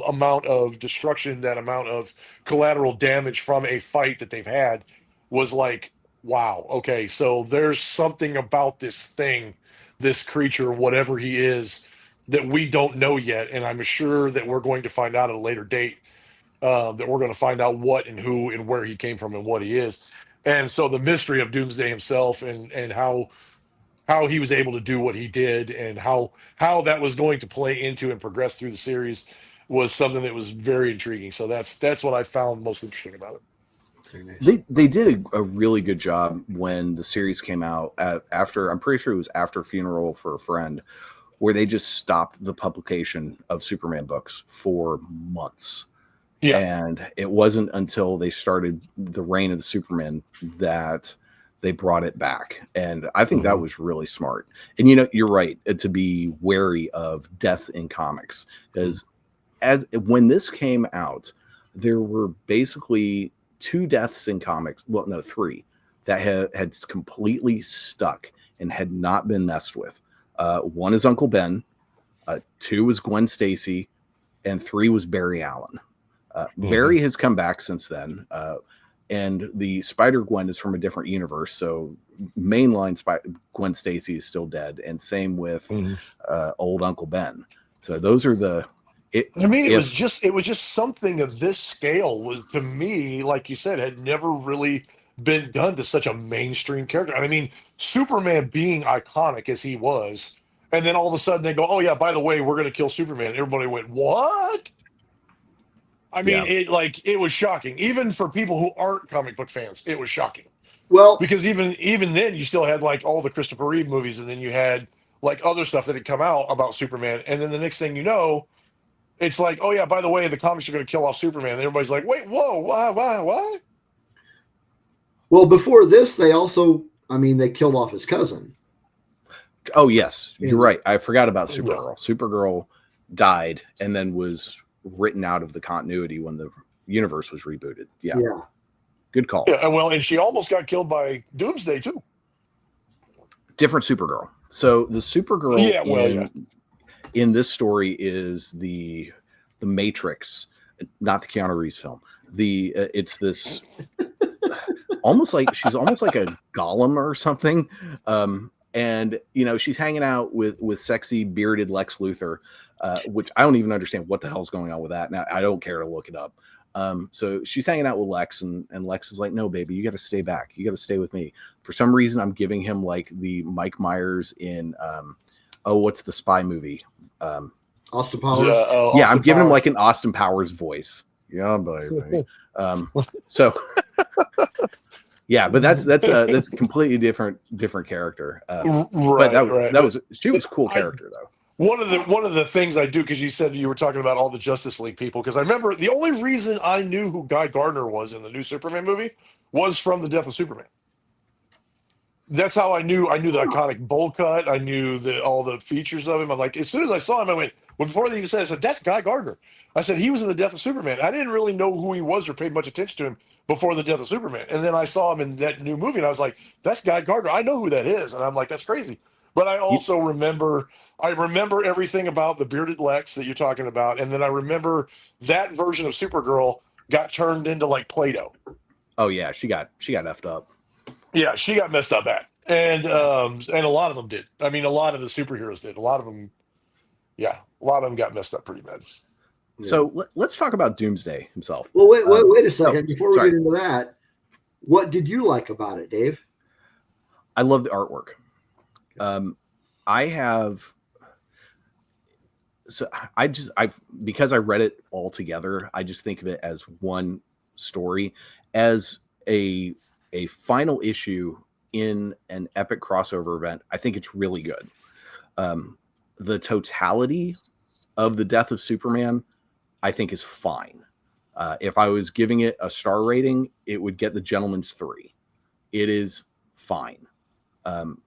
[SPEAKER 2] amount of destruction, that amount of collateral damage from a fight that they've had was like, wow, okay, so there's something about this thing, this creature, whatever he is, that we don't know yet. And I'm sure that we're going to find out at a later date, that we're going to find out what and who and where he came from and what he is. And so the mystery of Doomsday himself, and how he was able to do what he did, and how that was going to play into and progress through the series, was something that was very intriguing. So that's what I found most interesting about it.
[SPEAKER 3] They did a really good job when the series came out after, I'm pretty sure it was after Funeral for a Friend, where they just stopped the publication of Superman books for months. Yeah. And it wasn't until they started the Reign of the Superman that they brought it back. And I think that was really smart. And you're right to be wary of death in comics, because when this came out, there were basically 2 deaths in comics. Well, no, 3 that had completely stuck and had not been messed with. 1 is Uncle Ben, 2 was Gwen Stacy, and 3 was Barry Allen. Barry has come back since then, and the Spider-Gwen is from a different universe, so mainline Gwen Stacy is still dead, and same with old Uncle Ben. So those are it was
[SPEAKER 2] just something of this scale was, to me, like you said, had never really been done to such a mainstream character. And I mean, Superman being iconic as he was, and then all of a sudden they go, "Oh yeah, by the way, we're going to kill Superman." Everybody went, "What?" I mean,
[SPEAKER 3] Yeah.
[SPEAKER 2] it was shocking, even for people who aren't comic book fans. It was shocking
[SPEAKER 1] Well,
[SPEAKER 2] because even then, you still had like all the Christopher Reeve movies, and then you had like other stuff that had come out about Superman, and then the next thing you know, it's like, "Oh yeah, by the way, the comics are going to kill off Superman." And everybody's like, "Wait, whoa, why?"
[SPEAKER 1] well, before this, they also, I mean, they killed off his cousin.
[SPEAKER 3] Oh yes, you're
[SPEAKER 1] Yeah.
[SPEAKER 3] right. I forgot about
[SPEAKER 2] Yeah.
[SPEAKER 3] Supergirl. Supergirl died and then was written out of the continuity when the universe was rebooted. Yeah,
[SPEAKER 1] Yeah.
[SPEAKER 3] good call.
[SPEAKER 2] Yeah, well, and she almost got killed by Doomsday too.
[SPEAKER 3] Different Supergirl. So the Supergirl
[SPEAKER 2] Yeah, well,
[SPEAKER 3] in this story is the Matrix, not the Keanu Reeves film. It's this she's almost like a golem or something. And she's hanging out with sexy bearded Lex Luthor, which I don't even understand what the hell's going on with that. Now I don't care to look it up. So she's hanging out with Lex, and Lex is like, "No, baby, you got to stay back. You got to stay with me." For some reason, I'm giving him like the Mike Myers in what's the spy movie?
[SPEAKER 1] Austin Powers.
[SPEAKER 3] Yeah, I'm giving him like an Austin Powers voice. Yeah, baby. So yeah, but that's a completely different character. But that was she was a cool character though.
[SPEAKER 2] One of the things I do, because you said you were talking about all the Justice League people, because I remember the only reason I knew who Guy Gardner was in the new Superman movie was from the Death of Superman. That's how I knew the iconic bowl cut. I knew all the features of him. I'm like, as soon as I saw him, I went, well, before they even said it, I said, "That's Guy Gardner." I said, "He was in the Death of Superman." I didn't really know who he was or paid much attention to him before the Death of Superman. And then I saw him in that new movie, and I was like, "That's Guy Gardner. I know who that is." And I'm like, "That's crazy." But I also remember everything about the bearded Lex that you're talking about. And then I remember that version of Supergirl got turned into like Play-Doh.
[SPEAKER 3] Oh yeah, she got effed up.
[SPEAKER 2] Yeah, she got messed up at. And a lot of them did. I mean, a lot of the superheroes did. A lot of them got messed up pretty bad.
[SPEAKER 3] So let's talk about Doomsday himself.
[SPEAKER 1] Well, wait a second. Before we
[SPEAKER 3] sorry.
[SPEAKER 1] get into that, what did you like about it, Dave?
[SPEAKER 3] I love the artwork. Because I read it all together, I just think of it as one story, as a final issue in an epic crossover event. I think it's really good. The totality of the Death of Superman, I think, is fine. If I was giving it a star rating, it would get the Gentleman's 3. It is fine.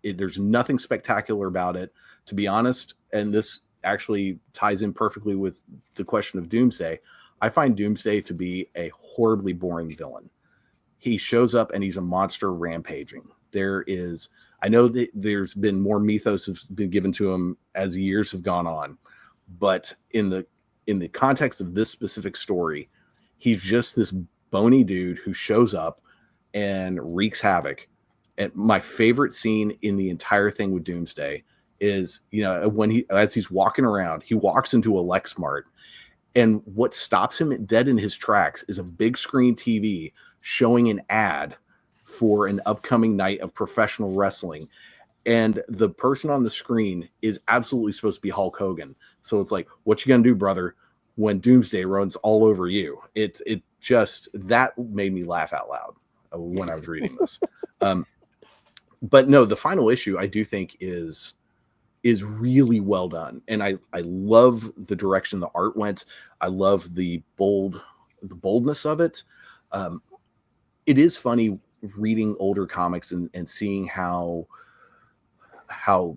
[SPEAKER 3] There's nothing spectacular about it, to be honest. And this actually ties in perfectly with the question of Doomsday. I find Doomsday to be a horribly boring villain. He shows up and he's a monster rampaging. I know that there's been more mythos has been given to him as years have gone on, but in the context of this specific story, he's just this bony dude who shows up and wreaks havoc. And my favorite scene in the entire thing with Doomsday is, when as he's walking around, he walks into a Lexmart, and what stops him dead in his tracks is a big screen TV showing an ad for an upcoming night of professional wrestling. And the person on the screen is absolutely supposed to be Hulk Hogan. So it's like, what you gonna do, brother, when Doomsday runs all over you? It just, that made me laugh out loud when I was reading this. But no, the final issue I do think is really well done. And I love the direction the art went. I love the boldness of it. It is funny reading older comics and seeing how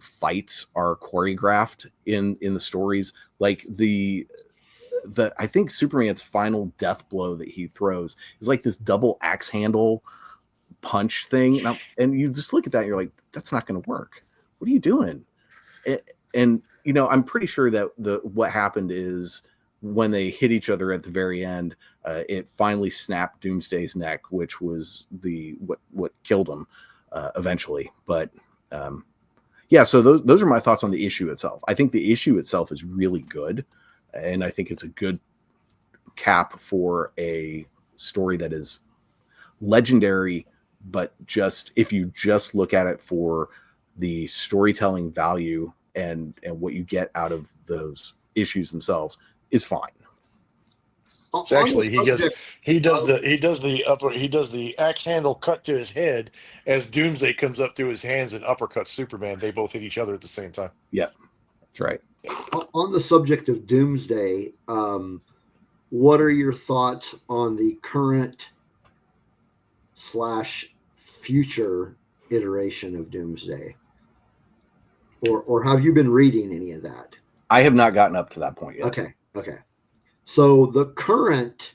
[SPEAKER 3] fights are choreographed in the stories. Like I think Superman's final death blow that he throws is like this double axe handle punch thing. And you just look at that and you're like, that's not going to work. What are you doing? And I'm pretty sure that what happened is when they hit each other at the very end, it finally snapped Doomsday's neck, which was what killed him eventually. But so those are my thoughts on the issue itself. I think the issue itself is really good, and I think it's a good cap for a story that is legendary but just if you just look at it for the storytelling value and what you get out of those issues themselves, is fine.
[SPEAKER 2] It's actually he does
[SPEAKER 1] of-
[SPEAKER 2] the axe handle cut to his head as Doomsday comes up through his hands and uppercuts Superman. They both hit each other at the same time.
[SPEAKER 3] Yeah, that's right.
[SPEAKER 1] on the subject of Doomsday, what are your thoughts on the current / future iteration of Doomsday? Or have you been reading any of that?
[SPEAKER 3] I have not gotten up to that point yet.
[SPEAKER 1] Okay. So the current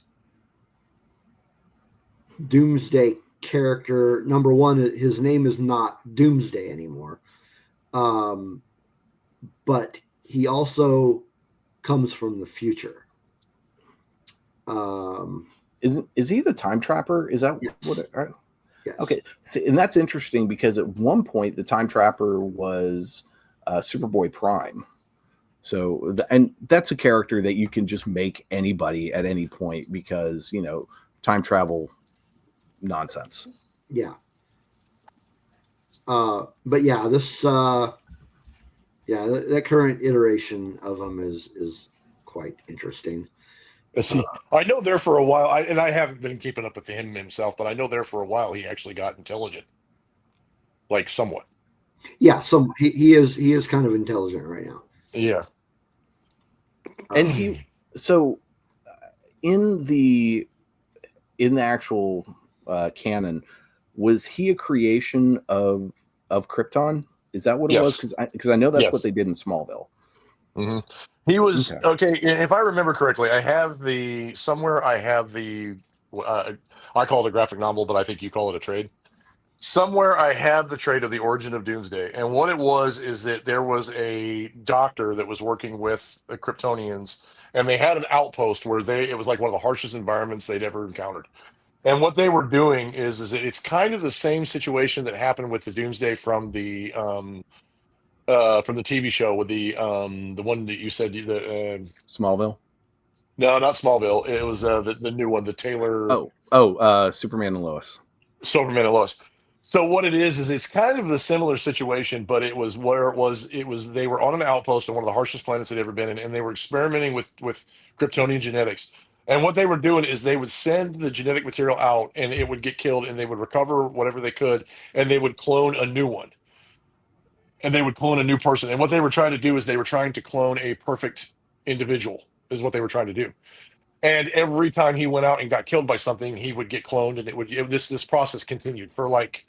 [SPEAKER 1] Doomsday character, number one, his name is not Doomsday anymore. But he also comes from the future.
[SPEAKER 3] Is he the Time Trapper? Is that
[SPEAKER 1] yes.
[SPEAKER 3] what it, right?
[SPEAKER 1] Yes.
[SPEAKER 3] Okay. So, and that's interesting because at one point the Time Trapper was Superboy Prime. So, and that's a character that you can just make anybody at any point because, time travel nonsense.
[SPEAKER 1] Yeah. But yeah, this, that current iteration of him is quite interesting.
[SPEAKER 2] See, I know there for a while, and I haven't been keeping up with him himself, but I know there for a while he actually got intelligent, like somewhat.
[SPEAKER 1] Yeah, he is kind of intelligent right now.
[SPEAKER 2] Yeah.
[SPEAKER 3] And in the actual canon, was he a creation of Krypton? Is that what it was? Because I know that's what they did in Smallville.
[SPEAKER 2] Mm-hmm. He was okay. If I remember correctly, I have the I call it a graphic novel, but I think you call it a trade. Somewhere I have the trade of the origin of Doomsday, and what it was is that there was a doctor that was working with the Kryptonians, and they had an outpost where it was like one of the harshest environments they'd ever encountered. And what they were doing is that it's kind of the same situation that happened with the Doomsday from the TV show with the one that you said
[SPEAKER 3] Smallville.
[SPEAKER 2] No, not Smallville. It was the new one, the Taylor.
[SPEAKER 3] Superman and Lois.
[SPEAKER 2] Superman and Lois. So what it is it's kind of the similar situation, but it was they were on an outpost on one of the harshest planets they'd ever been in, and they were experimenting with Kryptonian genetics. And what they were doing is they would send the genetic material out, and it would get killed, and they would recover whatever they could, and they would clone a new one. And they would clone a new person. And what they were trying to do is they were trying to clone a perfect individual, is what they were trying to do. And every time he went out and got killed by something, he would get cloned, and this process continued for like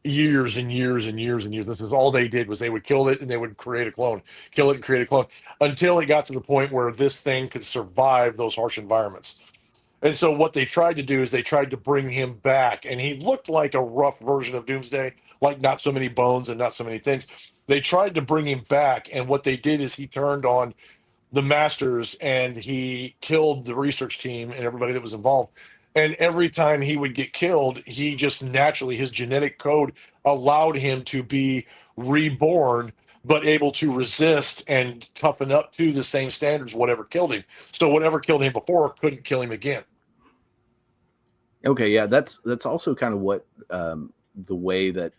[SPEAKER 2] years and years and years and years. This is all they did was they would kill it and they would create a clone, kill it and create a clone, until it got to the point where this thing could survive those harsh environments. And so what they tried to do is they tried to bring him back, and he looked like a rough version of Doomsday, like not so many bones and not so many things. They tried to bring him back, and what they did is he turned on the Masters and he killed the research team and everybody that was involved. And every time he would get killed, he just naturally, his genetic code allowed him to be reborn, but able to resist and toughen up to the same standards, whatever killed him. So whatever killed him before couldn't kill him again.
[SPEAKER 3] Okay, yeah, that's also kind of what the way that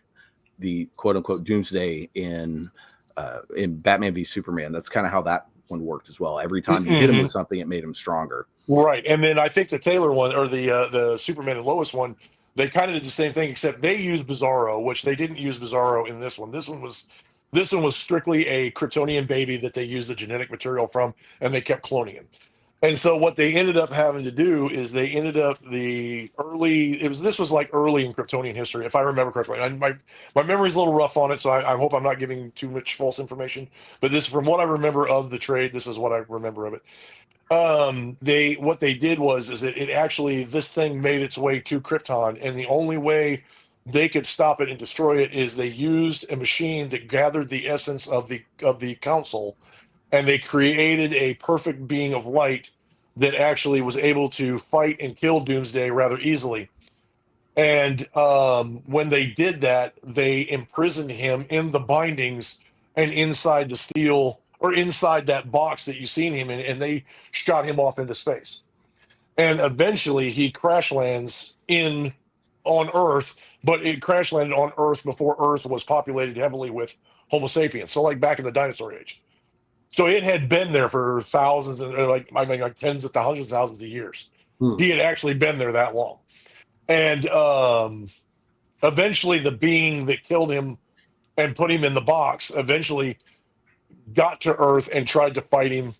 [SPEAKER 3] the quote unquote Doomsday in Batman v Superman, that's kind of how that one worked as well. Every time you hit him with something, it made him stronger.
[SPEAKER 2] Right. And then I think the Taylor one, or the Superman and Lois one, they kind of did the same thing, except they used Bizarro, which they didn't use Bizarro in this one. This one was strictly a Kryptonian baby that they used the genetic material from, and they kept cloning him. And so what they ended up having to do is they ended up this was like early in Kryptonian history, if I remember correctly. My memory's a little rough on it, so I hope I'm not giving too much false information. But this, from what I remember of the trade, this is what I remember of it. What they did was that it actually, this thing made its way to Krypton, and the only way they could stop it and destroy it is they used a machine that gathered the essence of the council, and they created a perfect being of light that actually was able to fight and kill Doomsday rather easily. And when they did that, they imprisoned him in the bindings and inside the steel, or inside that box that you've seen him in, and they shot him off into space. And eventually he crash lands in on Earth, but it crash landed on Earth before Earth was populated heavily with Homo sapiens. So like back in the dinosaur age. So it had been there for thousands and like tens of thousands, thousands of years.
[SPEAKER 1] Hmm.
[SPEAKER 2] He had actually been there that long. And eventually the being that killed him and put him in the box eventually got to Earth and tried to fight him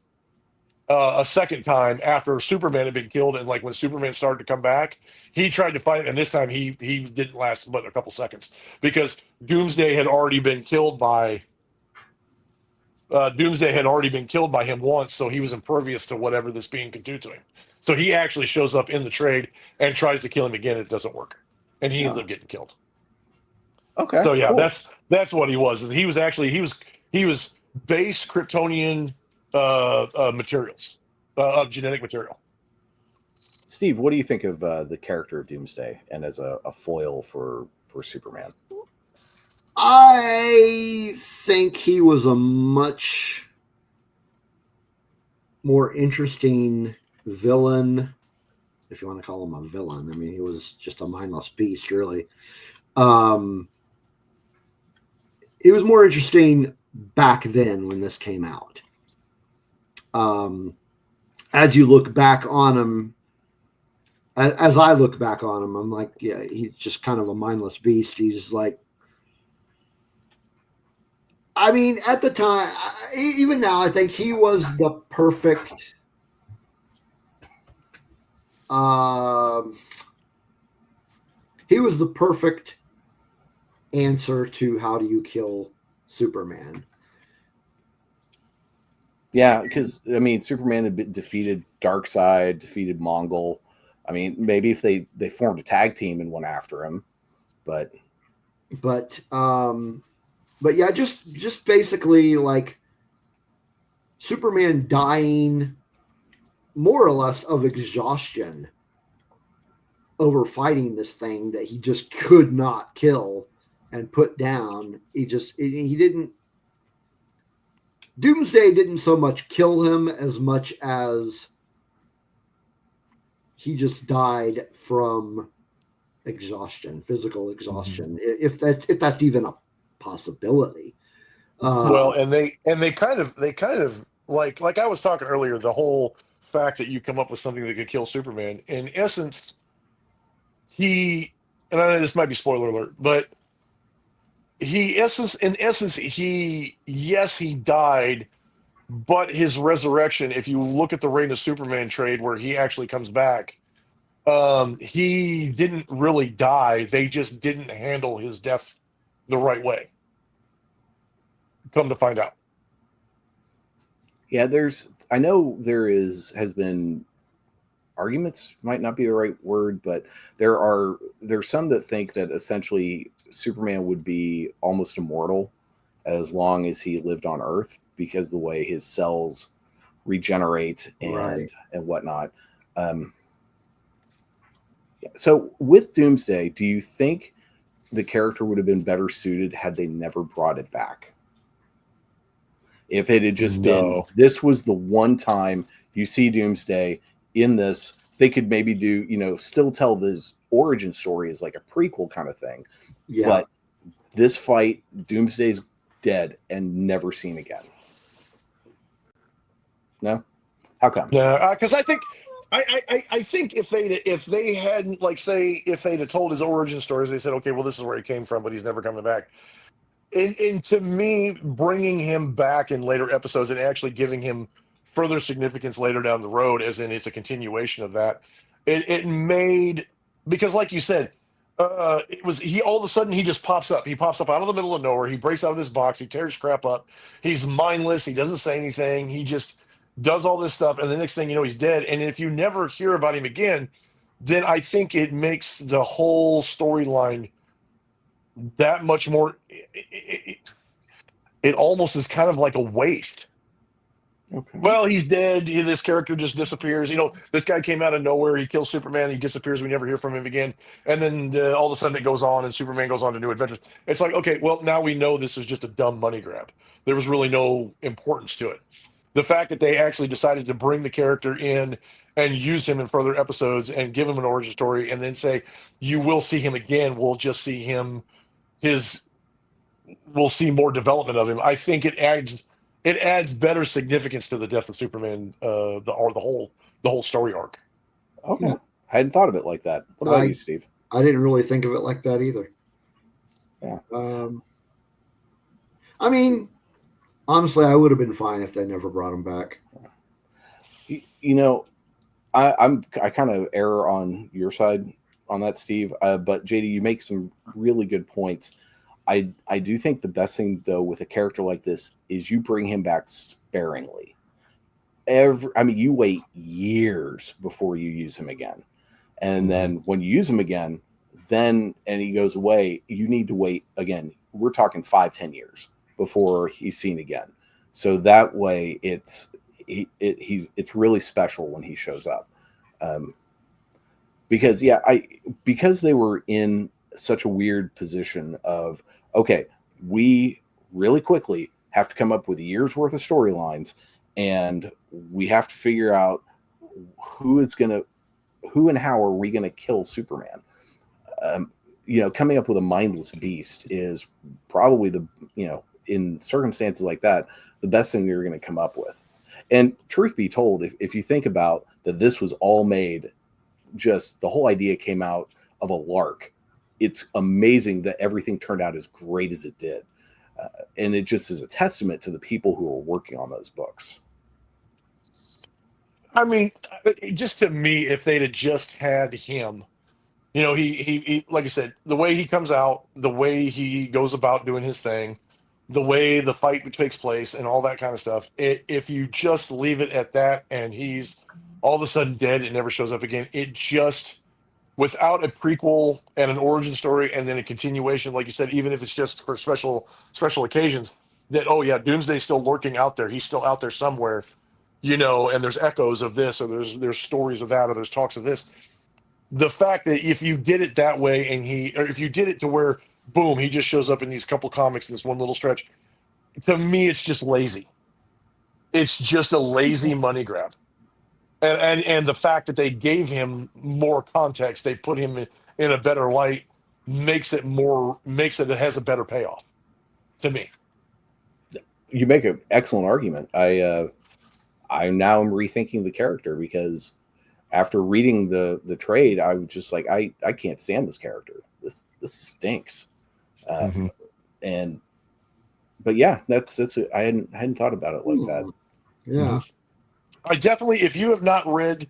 [SPEAKER 2] a second time after Superman had been killed. And like when Superman started to come back, he tried to fight him. And this time he didn't last but a couple seconds because Doomsday had already been killed by him once. So he was impervious to whatever this being could do to him. So he actually shows up in the trade and tries to kill him again. It doesn't work. And he ends up getting killed.
[SPEAKER 3] Okay.
[SPEAKER 2] So yeah,
[SPEAKER 3] cool.
[SPEAKER 2] that's what he was. He was actually he was base Kryptonian materials, genetic material.
[SPEAKER 3] Steve, what do you think of the character of Doomsday and as a foil for Superman?
[SPEAKER 1] I think he was a much more interesting villain, if you want to call him a villain. I mean, he was just a mindless beast, really. It was more interesting back then when this came out. As you look back on him, as I look back on him, I'm like, yeah, he's just kind of a mindless beast. He's like, I mean, at the time, even now, I think he was the perfect answer to how do you kill Superman.
[SPEAKER 3] Yeah, because I mean, Superman had defeated Darkseid, defeated Mongol. I mean, maybe if they formed a tag team and went after him, but
[SPEAKER 1] yeah, just basically like Superman dying more or less of exhaustion over fighting this thing that he just could not kill and put down. He didn't. Doomsday didn't so much kill him as much as he just died from exhaustion, physical exhaustion, if that's even a possibility.
[SPEAKER 2] Well, and they kind of like I was talking earlier, the whole fact that you come up with something that could kill Superman. In essence, and I know this might be spoiler alert, but he died, but his resurrection, if you look at the Reign of Superman trade where he actually comes back, he didn't really die. They just didn't handle his death the right way. Come to find out.
[SPEAKER 3] Yeah, I know has been arguments, might not be the right word, but there's some that think that essentially Superman would be almost immortal as long as he lived on Earth because the way his cells regenerate and whatnot. So with Doomsday, do you think the character would have been better suited had they never brought it back? If it had just been, this was the one time you see Doomsday in this, they could maybe do, still tell this origin story as like a prequel kind of thing. Yeah. But this fight, Doomsday's dead and never seen again. No? How come?
[SPEAKER 2] Yeah, because I think if they hadn't if they'd have told his origin stories, they said, okay, well, this is where he came from, but he's never coming back. And to me, bringing him back in later episodes and actually giving him further significance later down the road, as in it's a continuation of that, it made, because like you said, all of a sudden he just pops up. He pops up out of the middle of nowhere. He breaks out of this box. He tears crap up. He's mindless. He doesn't say anything. He just does all this stuff, and the next thing you know, he's dead. And if you never hear about him again, then I think it makes the whole storyline that much more. It almost is kind of like a waste. Okay. Well, he's dead. This character just disappears. This guy came out of nowhere. He kills Superman. He disappears. We never hear from him again. And then all of a sudden it goes on, and Superman goes on to new adventures. It's like, okay, well, now we know this is just a dumb money grab. There was really no importance to it. The fact that they actually decided to bring the character in and use him in further episodes and give him an origin story, and then say you will see him again. We'll just see him his. We'll see more development of him. I think it adds better significance to the death of Superman, the whole story arc.
[SPEAKER 3] Okay.
[SPEAKER 1] Yeah.
[SPEAKER 3] I hadn't thought of it like that. What about you, Steve?
[SPEAKER 1] I didn't really think of it like that either.
[SPEAKER 3] Yeah.
[SPEAKER 1] I mean, honestly, I would have been fine if they never brought him back.
[SPEAKER 3] You know, I kind of err on your side on that, Steve. But JD, you make some really good points. I do think the best thing though with a character like this is you bring him back sparingly. You wait years before you use him again, and then when you use him again, and he goes away, you need to wait again. We're talking 5-10 years before he's seen again. So that way, it's really special when he shows up, because they were in such a weird position of, okay, we really quickly have to come up with a year's worth of storylines, and we have to figure out who and how are we gonna kill Superman. Coming up with a mindless beast is probably in circumstances like that, the best thing you're going to come up with. And truth be told, if you think about that, this was all made, just the whole idea came out of a lark. It's amazing that everything turned out as great as it did. And it just is a testament to the people who are working on those books.
[SPEAKER 2] I mean, just to me, if they'd have just had him, he like I said, the way he comes out, the way he goes about doing his thing, the way the fight takes place, and all that kind of stuff. If you just leave it at that, and he's all of a sudden dead and never shows up again, it just, without a prequel and an origin story, and then a continuation, like you said, even if it's just for special occasions, that Doomsday's still lurking out there. He's still out there somewhere. And there's echoes of this, or there's stories of that, or there's talks of this. The fact that if you did it that way, or if you did it to where, boom, he just shows up in these couple comics in this one little stretch, to me, it's just lazy. It's just a lazy money grab. And the fact that they gave him more context, they put him in a better light, makes it has a better payoff to me.
[SPEAKER 3] You make an excellent argument. I now am rethinking the character, because after reading the trade, I was just like, I can't stand this character. This stinks. But yeah, that's I hadn't thought about it like that.
[SPEAKER 1] Yeah.
[SPEAKER 2] I definitely, if you have not read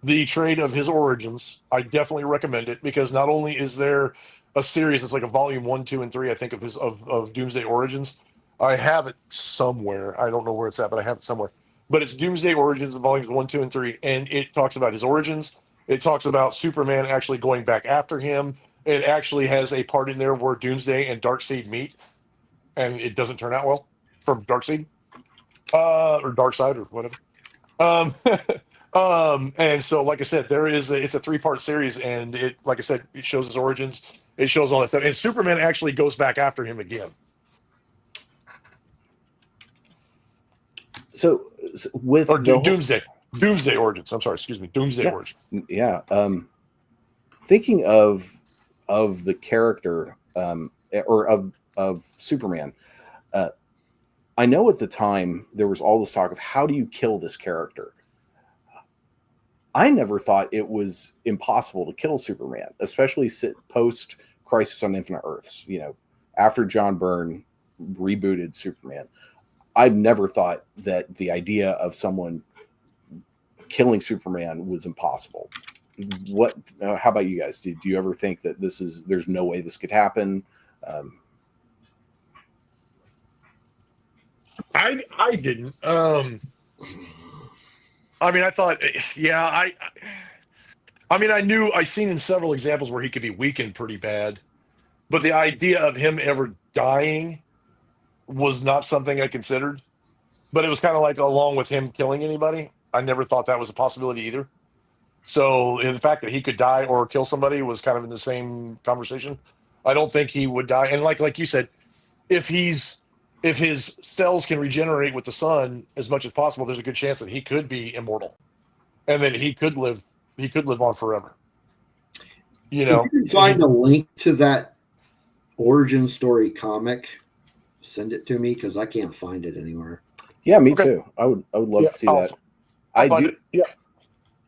[SPEAKER 2] the trade of his origins, I definitely recommend it, because not only is there a series, it's like a volume 1, 2, and 3, I think, of Doomsday Origins. I have it somewhere. I don't know where it's at, but I have it somewhere. But it's Doomsday Origins, volumes 1, 2, and 3, and it talks about his origins. It talks about Superman actually going back after him. It actually has a part in there where Doomsday and Darkseid meet, and it doesn't turn out well from Darkseid, or Darkseid, or whatever. And so, like I said, it's a 3-part series, and it, like I said, it shows his origins, it shows all that stuff, and Superman actually goes back after him again.
[SPEAKER 3] So with
[SPEAKER 2] Doomsday Origins. I'm sorry, excuse me, Doomsday Origins.
[SPEAKER 3] Yeah. Thinking of the character, or of Superman, I know at the time there was all this talk of how do you kill this character. I never thought it was impossible to kill Superman, especially post Crisis on Infinite Earths. After John Byrne rebooted Superman, I've never thought that the idea of someone killing Superman was impossible. How about you guys? Do you ever think that there's no way this could happen?
[SPEAKER 2] I didn't. I thought, I seen in several examples where he could be weakened pretty bad, but the idea of him ever dying was not something I considered. But it was kind of like, along with him killing anybody, I never thought that was a possibility either. So the fact that he could die or kill somebody was kind of in the same conversation. I don't think he would die. And like you said, if he's if his cells can regenerate with the sun as much as possible, there's a good chance that he could be immortal, and that he could live on forever. You
[SPEAKER 1] If
[SPEAKER 2] know,
[SPEAKER 1] you can find a link to that origin story comic, send it to me because I can't find it anywhere.
[SPEAKER 3] Yeah, me
[SPEAKER 2] Okay.
[SPEAKER 3] too. I would love to see that.
[SPEAKER 2] I'll find it. Yeah.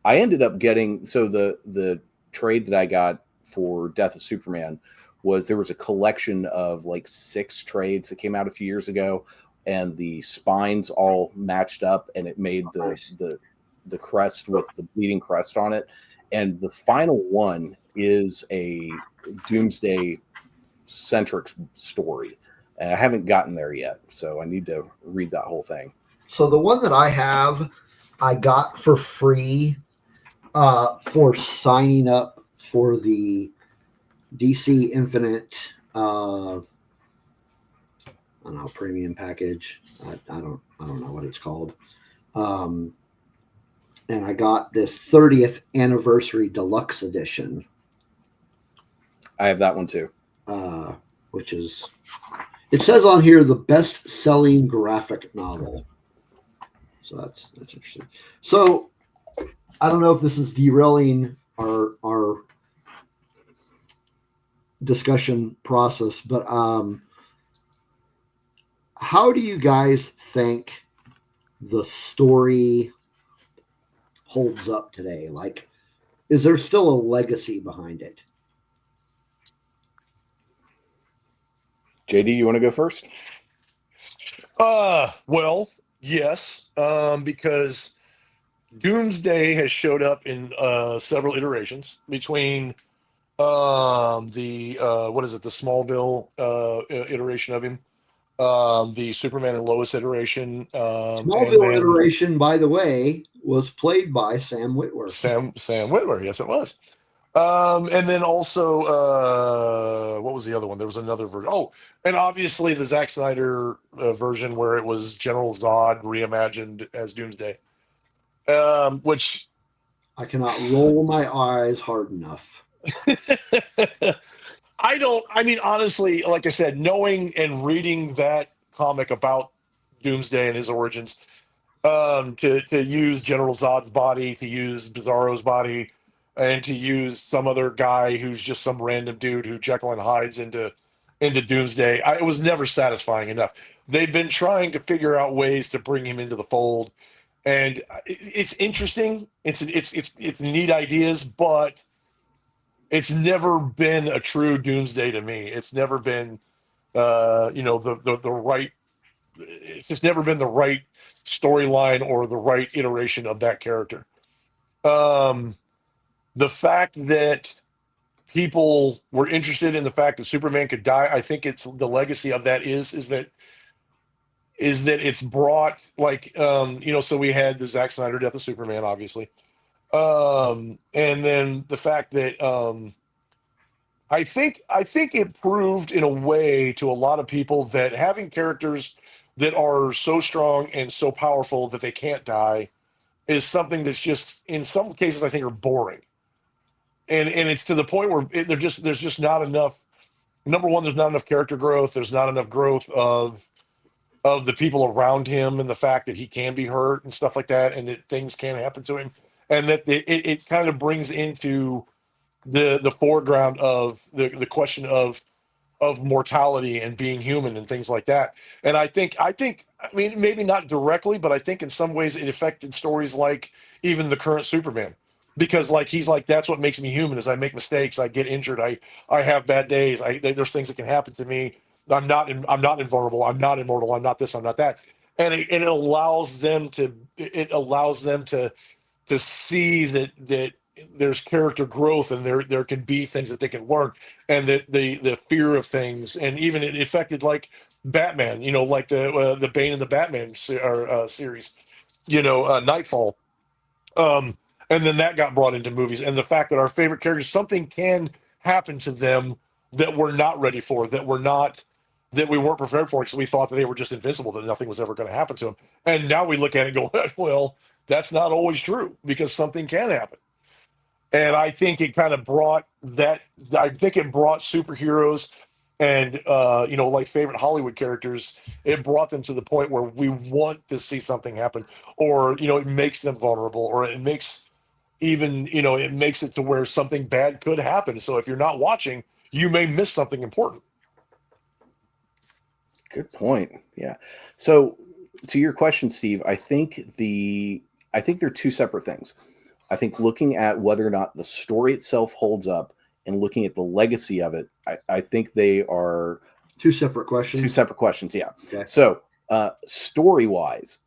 [SPEAKER 3] I ended up getting, so the trade that I got for Death of Superman was, there was a collection of like 6 trades that came out a few years ago, and the spines all matched up, and it made the crest with the bleeding crest on it. And the final one is a Doomsday centric story, and I haven't gotten there yet, so I need to read that whole thing.
[SPEAKER 1] So the one that I have, I got for free for signing up for the DC Infinite I don't know, premium package. I don't know what it's called. And I got this 30th anniversary deluxe edition.
[SPEAKER 3] I have that one too.
[SPEAKER 1] Which is, it says on here, the best-selling graphic novel. So that's interesting. So I don't know if this is derailing our discussion process, but how do you guys think the story holds up today? Like, is there still a legacy behind it?
[SPEAKER 3] JD, you want to go first?
[SPEAKER 2] Well, yes, because Doomsday has showed up in several iterations between the what is it, the Smallville iteration of him, the Superman and Lois iteration,
[SPEAKER 1] Smallville iteration, by the way, was played by Sam Witwer.
[SPEAKER 2] Sam Witwer, yes, it was. And then also, what was the other one? There was another version. Oh, and obviously the Zack Snyder version where it was General Zod reimagined as Doomsday, which
[SPEAKER 1] I cannot roll my eyes hard enough.
[SPEAKER 2] I mean, honestly, like I said, knowing and reading that comic about Doomsday and his origins, to use General Zod's body, to use Bizarro's body, and to use some other guy who's just some random dude who Jekyll and Hyde's into Doomsday, it was never satisfying enough. They've been trying to figure out ways to bring him into the fold, and it's interesting. It's neat ideas, but it's never been a true Doomsday to me. It's never been, the right. It's just never been the right storyline or the right iteration of that character. The fact that people were interested in the fact that Superman could die, I think it's the legacy of that is that it's brought, like, so we had the Zack Snyder Death of Superman, obviously, and then the fact that I think it proved in a way to a lot of people that having characters that are so strong and so powerful that they can't die is something that's just, in some cases, I think, are boring. And it's to the point where there's just not enough. Number one, there's not enough character growth. There's not enough growth of the people around him, and the fact that he can be hurt and stuff like that, and that things can happen to him, and that it kind of brings into the foreground of the question of mortality and being human and things like that. And I mean, maybe not directly, but I think in some ways it affected stories like even the current Superman, because like he's like, that's what makes me human, is I make mistakes, I get injured, I have bad days, there's things that can happen to me. I'm not invulnerable, I'm not immortal, I'm not this, I'm not that. And it allows them to see that there's character growth, and there can be things that they can learn, and that the fear of things. And even it affected like Batman, like the Bane and the Batman series, Nightfall, and then that got brought into movies, and the fact that our favorite characters, something can happen to them that we're not ready for, that we weren't prepared for, because we thought that they were just invincible, that nothing was ever going to happen to them. And now we look at it and go, well, that's not always true, because something can happen. And I think it kind of brought that. I think it brought superheroes and like favorite Hollywood characters, it brought them to the point where we want to see something happen, or it makes them vulnerable, or it makes it makes it to where something bad could happen. So if you're not watching, you may miss something important.
[SPEAKER 3] Good point. Yeah. So to your question, Steve, I think they're two separate things. I think looking at whether or not the story itself holds up and looking at the legacy of it, I think they are
[SPEAKER 1] two separate questions.
[SPEAKER 3] Two separate questions. Yeah.
[SPEAKER 1] Okay.
[SPEAKER 3] So story wise,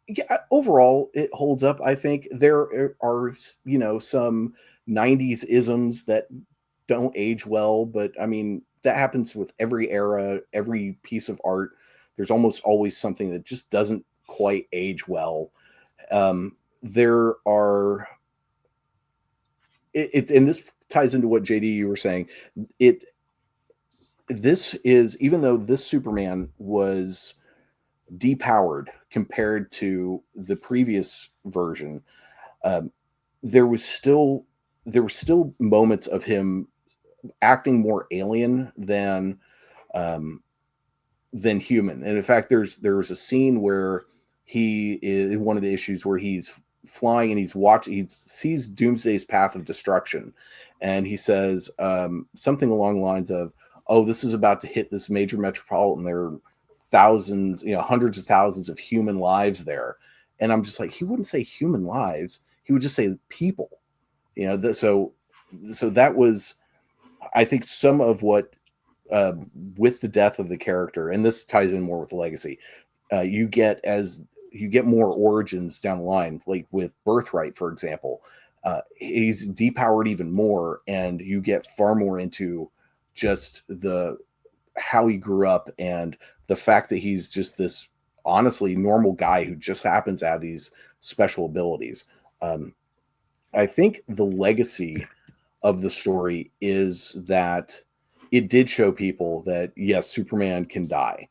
[SPEAKER 3] yeah, overall it holds up. I think there are some 90s isms that don't age well, but I mean that happens with every era, every piece of art. There's almost always something that just doesn't quite age well. There are and this ties into what JD you were saying. This is, even though this Superman was depowered compared to the previous version, there were still moments of him acting more alien than human. And in fact, there was a scene where he is one of the issues where he's flying and he sees Doomsday's path of destruction, and he says something along the lines of, "Oh, this is about to hit this major metropolitan. There are thousands, hundreds of thousands of human lives there." And I'm just like, he wouldn't say human lives. He would just say people. So that was, I think, some of what with the death of the character, and this ties in more with the legacy. You get more origins down the line, like with Birthright, for example. He's depowered even more, and you get far more into just how he grew up and the fact that he's just this honestly normal guy who just happens to have these special abilities. I think the legacy of the story is that it did show people that yes, Superman can die.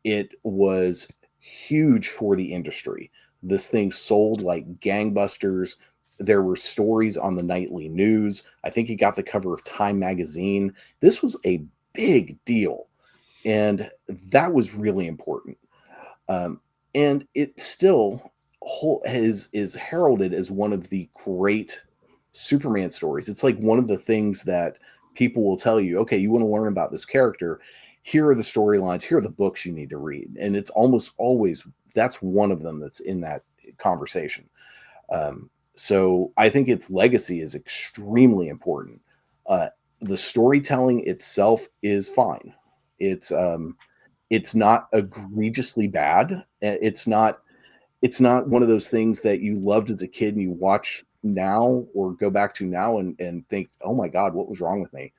[SPEAKER 3] It was huge for the industry. This thing sold like gangbusters. There were stories on the nightly news. I think he got the cover of Time magazine. This was a big deal, and that was really important. And it still is heralded as one of the great Superman stories. It's like one of the things that people will tell you, okay, you want to learn about this character, here are the storylines, here are the books you need to read. And it's almost always, that's one of them that's in that conversation. So I think its legacy is extremely important. The storytelling itself is fine. It's not egregiously bad. It's not one of those things that you loved as a kid and you watch now or go back to now and think, oh my God, what was wrong with me?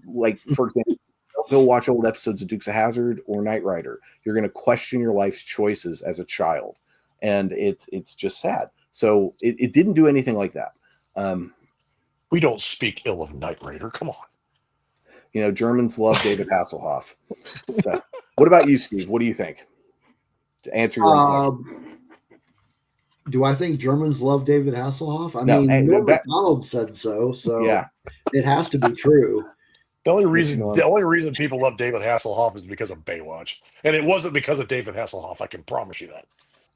[SPEAKER 3] Like, for example, don't go watch old episodes of Dukes of Hazzard or Knight Rider. You're going to question your life's choices as a child. And it's just sad. So it didn't do anything like that.
[SPEAKER 2] We don't speak ill of Knight Rider. Come on.
[SPEAKER 3] Germans love David Hasselhoff. So, what about you, Steve? What do you think? To answer your own question.
[SPEAKER 1] Do I think Germans love David Hasselhoff? I mean, Norm Macdonald said so yeah. It has to be true.
[SPEAKER 2] The only reason people love David Hasselhoff is because of Baywatch, and it wasn't because of David Hasselhoff. I can promise you that.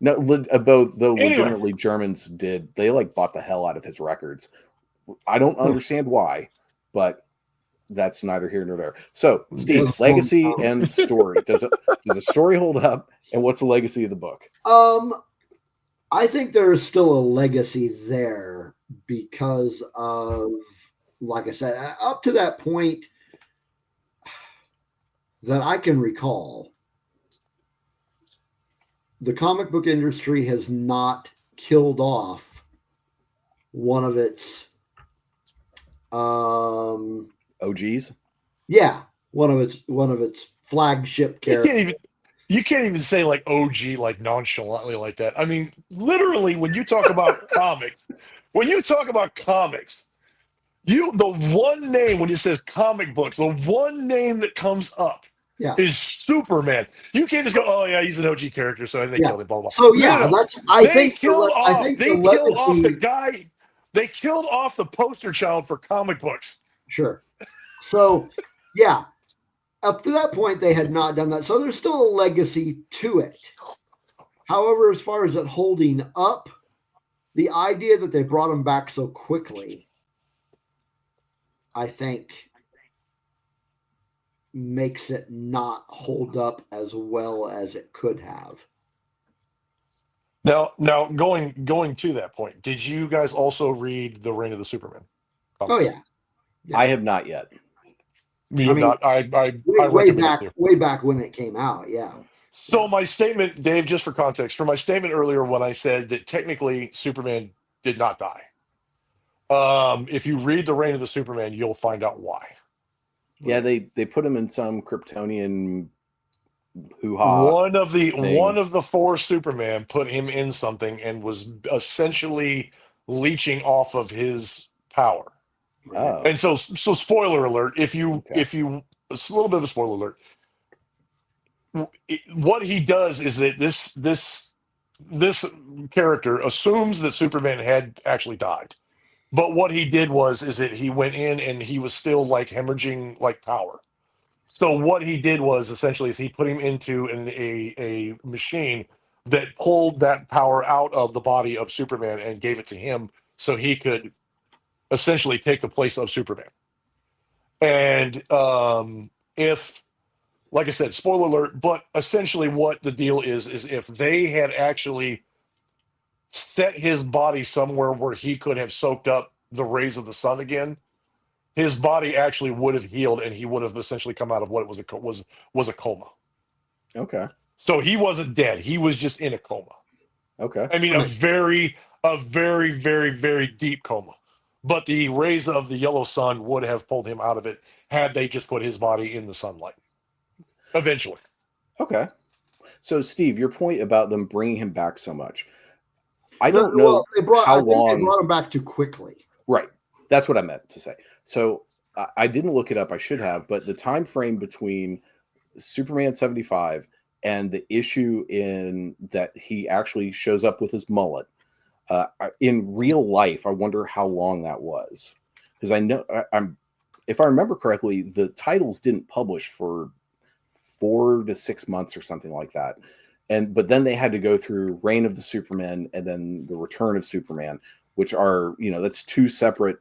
[SPEAKER 3] No, legitimately Germans did. They bought the hell out of his records. I don't understand why, but that's neither here nor there. So, Steve, legacy and story. Does the story hold up? And what's the legacy of the book?
[SPEAKER 1] I think there is still a legacy there because of, like I said, up to that point that I can recall, the comic book industry has not killed off one of its
[SPEAKER 3] OGs.
[SPEAKER 1] Yeah, one of its flagship characters.
[SPEAKER 2] You can't even say OG nonchalantly like that. I mean, literally, when you talk about comics, the one name when it says comic books, the one name that comes up is Superman. You can't just go, "Oh yeah, he's an OG character," so they killed him. Blah blah.
[SPEAKER 1] So yeah, they killed off
[SPEAKER 2] the guy. They killed off the poster child for comic books.
[SPEAKER 1] Sure. So Yeah. Up to that point, they had not done that. So there's still a legacy to it. However, as far as it holding up, the idea that they brought him back so quickly, I think, makes it not hold up as well as it could have.
[SPEAKER 2] Now, going to that point, did you guys also read the Reign of the Superman?
[SPEAKER 1] Oh yeah.
[SPEAKER 3] I have not yet.
[SPEAKER 2] You have
[SPEAKER 1] mean,
[SPEAKER 2] not. I
[SPEAKER 1] way
[SPEAKER 2] recommend
[SPEAKER 1] back,
[SPEAKER 2] it to you.
[SPEAKER 1] way back when it came out. Yeah.
[SPEAKER 2] So my statement, Dave, just for context, for my statement earlier when I said that technically Superman did not die. If you read the Reign of the Superman, you'll find out why.
[SPEAKER 3] Yeah, they put him in some Kryptonian hoo-ha.
[SPEAKER 2] One of
[SPEAKER 3] thing.
[SPEAKER 2] the four Superman put him in something and was essentially leeching off of his power.
[SPEAKER 3] Oh,
[SPEAKER 2] And so spoiler alert, if you
[SPEAKER 3] Okay.
[SPEAKER 2] a little bit of a spoiler alert, what he does is that this character assumes that Superman had actually died. But what he did is that he went in and he was still like hemorrhaging like power. So what he did was essentially is he put him into a machine that pulled that power out of the body of Superman and gave it to him so he could essentially take the place of Superman. And if, like I said, spoiler alert, but essentially what the deal is if they had actually set his body somewhere where he could have soaked up the rays of the sun again, his body actually would have healed and he would have essentially come out of what it was a coma.
[SPEAKER 3] Okay.
[SPEAKER 2] So he wasn't dead. He was just in a coma.
[SPEAKER 3] Okay.
[SPEAKER 2] I mean, a very, very, very deep coma. But the rays of the yellow sun would have pulled him out of it had they just put his body in the sunlight. Eventually.
[SPEAKER 3] Okay. So, Steve, your point about them bringing him back so much, I don't know how long.
[SPEAKER 1] They brought him back too quickly.
[SPEAKER 3] Right. That's what I meant to say. So I didn't look it up. I should have, but the time frame between Superman 75 and the issue in that he actually shows up with his mullet in real life, I wonder how long that was, because I know if I remember correctly, the titles didn't publish for 4 to 6 months or something like that. But then they had to go through Reign of the Superman and then the Return of Superman, which are, that's two separate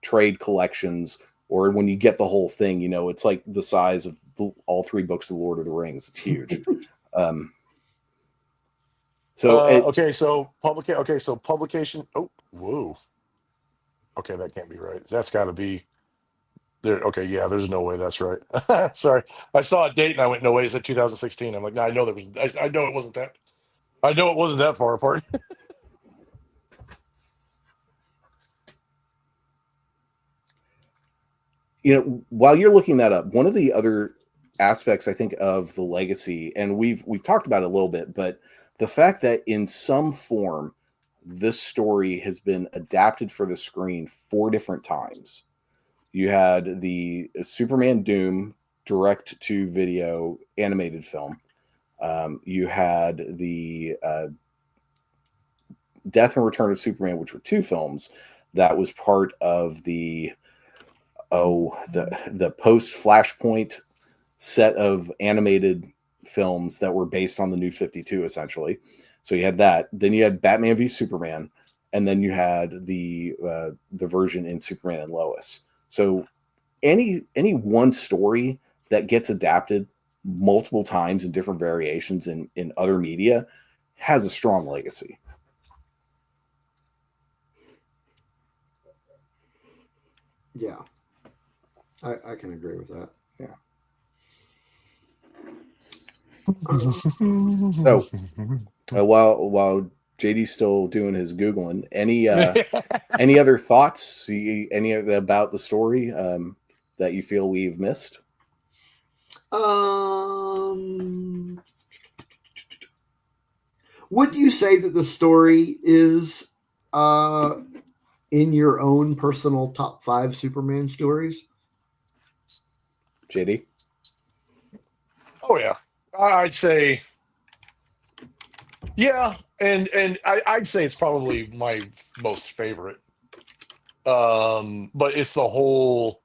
[SPEAKER 3] trade collections, or when you get the whole thing, it's like the size of all three books of Lord of the Rings. It's huge.
[SPEAKER 2] So publication. Oh, whoa. Okay, that can't be right. That's got to be there. Okay, yeah, there's no way that's right. Sorry, I saw a date and I went, no way, is it 2016? I'm like, no, I know there was. I know it wasn't that. I know it wasn't that far apart.
[SPEAKER 3] While you're looking that up, one of the other aspects I think of the legacy, and we've talked about it a little bit, but the fact that in some form this story has been adapted for the screen 4 different times. You had the Superman Doom direct to video animated film. You had the Death and Return of Superman, which were 2 films. That was part of the post Flashpoint set of animated films that were based on the New 52, essentially. So you had that. Then you had Batman v Superman, and then you had the version in Superman and Lois. So any one story that gets adapted multiple times in different variations in other media has a strong legacy.
[SPEAKER 1] Yeah, I can agree with that.
[SPEAKER 3] Yeah. So while JD's still doing his Googling, any other thoughts? Any about the story that you feel we've missed?
[SPEAKER 1] Would you say that the story is in your own personal top 5 Superman stories?
[SPEAKER 3] JD?
[SPEAKER 2] Oh yeah, I'd say yeah, and I'd say it's probably my most favorite. But it's the whole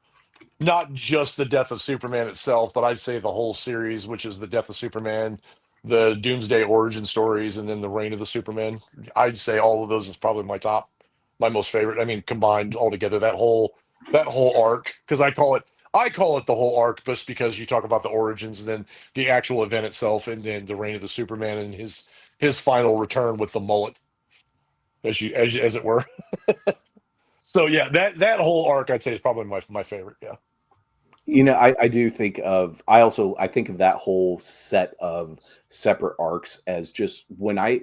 [SPEAKER 2] not just the death of Superman itself, but I'd say the whole series, which is the death of Superman, the Doomsday origin stories, and then the reign of the Superman. I'd say all of those is probably my most favorite. I mean, combined all together, that whole arc, because I call it the whole arc just because you talk about the origins and then the actual event itself, and then the reign of the Superman and his final return with the mullet, as it were. So yeah, that whole arc I'd say is probably my favorite. Yeah.
[SPEAKER 3] I do think of I think of that whole set of separate arcs as just when I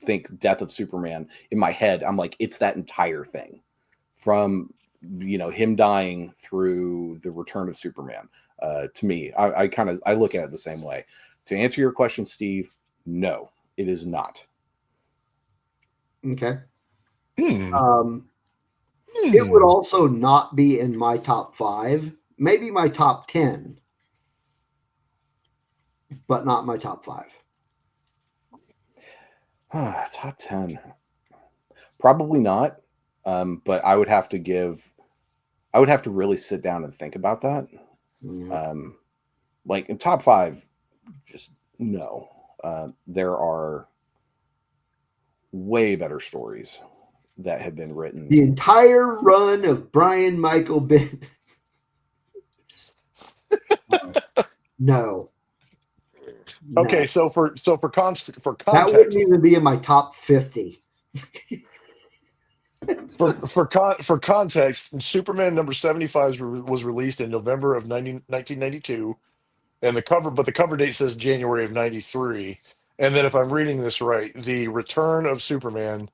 [SPEAKER 3] think Death of Superman in my head, I'm like, it's that entire thing from him dying through the return of Superman. To me, I look at it the same way. To answer your question, Steve, no, it is not.
[SPEAKER 1] Okay.
[SPEAKER 2] Hmm.
[SPEAKER 1] It would also not be in my top 5, maybe my top 10, but not my top 5.
[SPEAKER 3] Top 10, probably not. But I would have to really sit down and think about that.
[SPEAKER 1] Yeah.
[SPEAKER 3] Like in top 5, just no. There are way better stories that have been written.
[SPEAKER 1] The entire run of Brian Michael Bendis. No.
[SPEAKER 2] Okay,
[SPEAKER 1] No.
[SPEAKER 2] so for context,
[SPEAKER 1] That wouldn't even be in my top 50.
[SPEAKER 2] for context, Superman number 75 was released in November of 1992, and the cover date says January of 93. And then if I'm reading this right, the return of Superman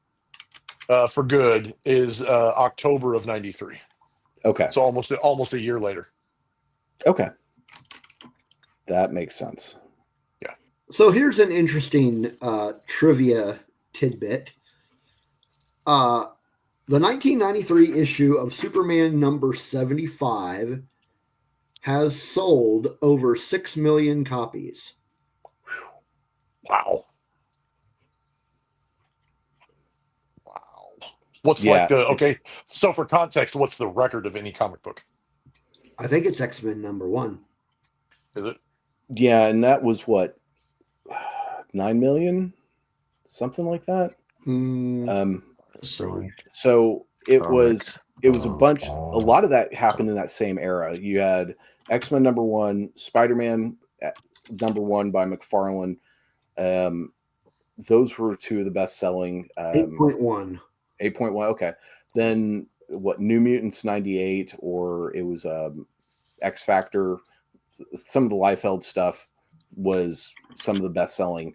[SPEAKER 2] for good is October of 93.
[SPEAKER 3] Okay.
[SPEAKER 2] So almost a year later.
[SPEAKER 3] Okay. That makes sense.
[SPEAKER 2] Yeah.
[SPEAKER 1] So here's an interesting trivia tidbit. The 1993 issue of Superman number 75 has sold over 6 million copies.
[SPEAKER 2] Wow. Okay, so for context, what's the record of any comic book?
[SPEAKER 1] I think it's X-Men number 1.
[SPEAKER 2] Is it?
[SPEAKER 3] Yeah, and that was what, 9 million, something like that. So it was a lot of that happened in that same era. You had X-Men number 1, Spider-Man number 1 by McFarlane. Those were two of the best selling.
[SPEAKER 1] 8.1.
[SPEAKER 3] 8.1. Okay. Then what, New Mutants 98, or it was X Factor. Some of the Liefeld stuff was some of the best selling.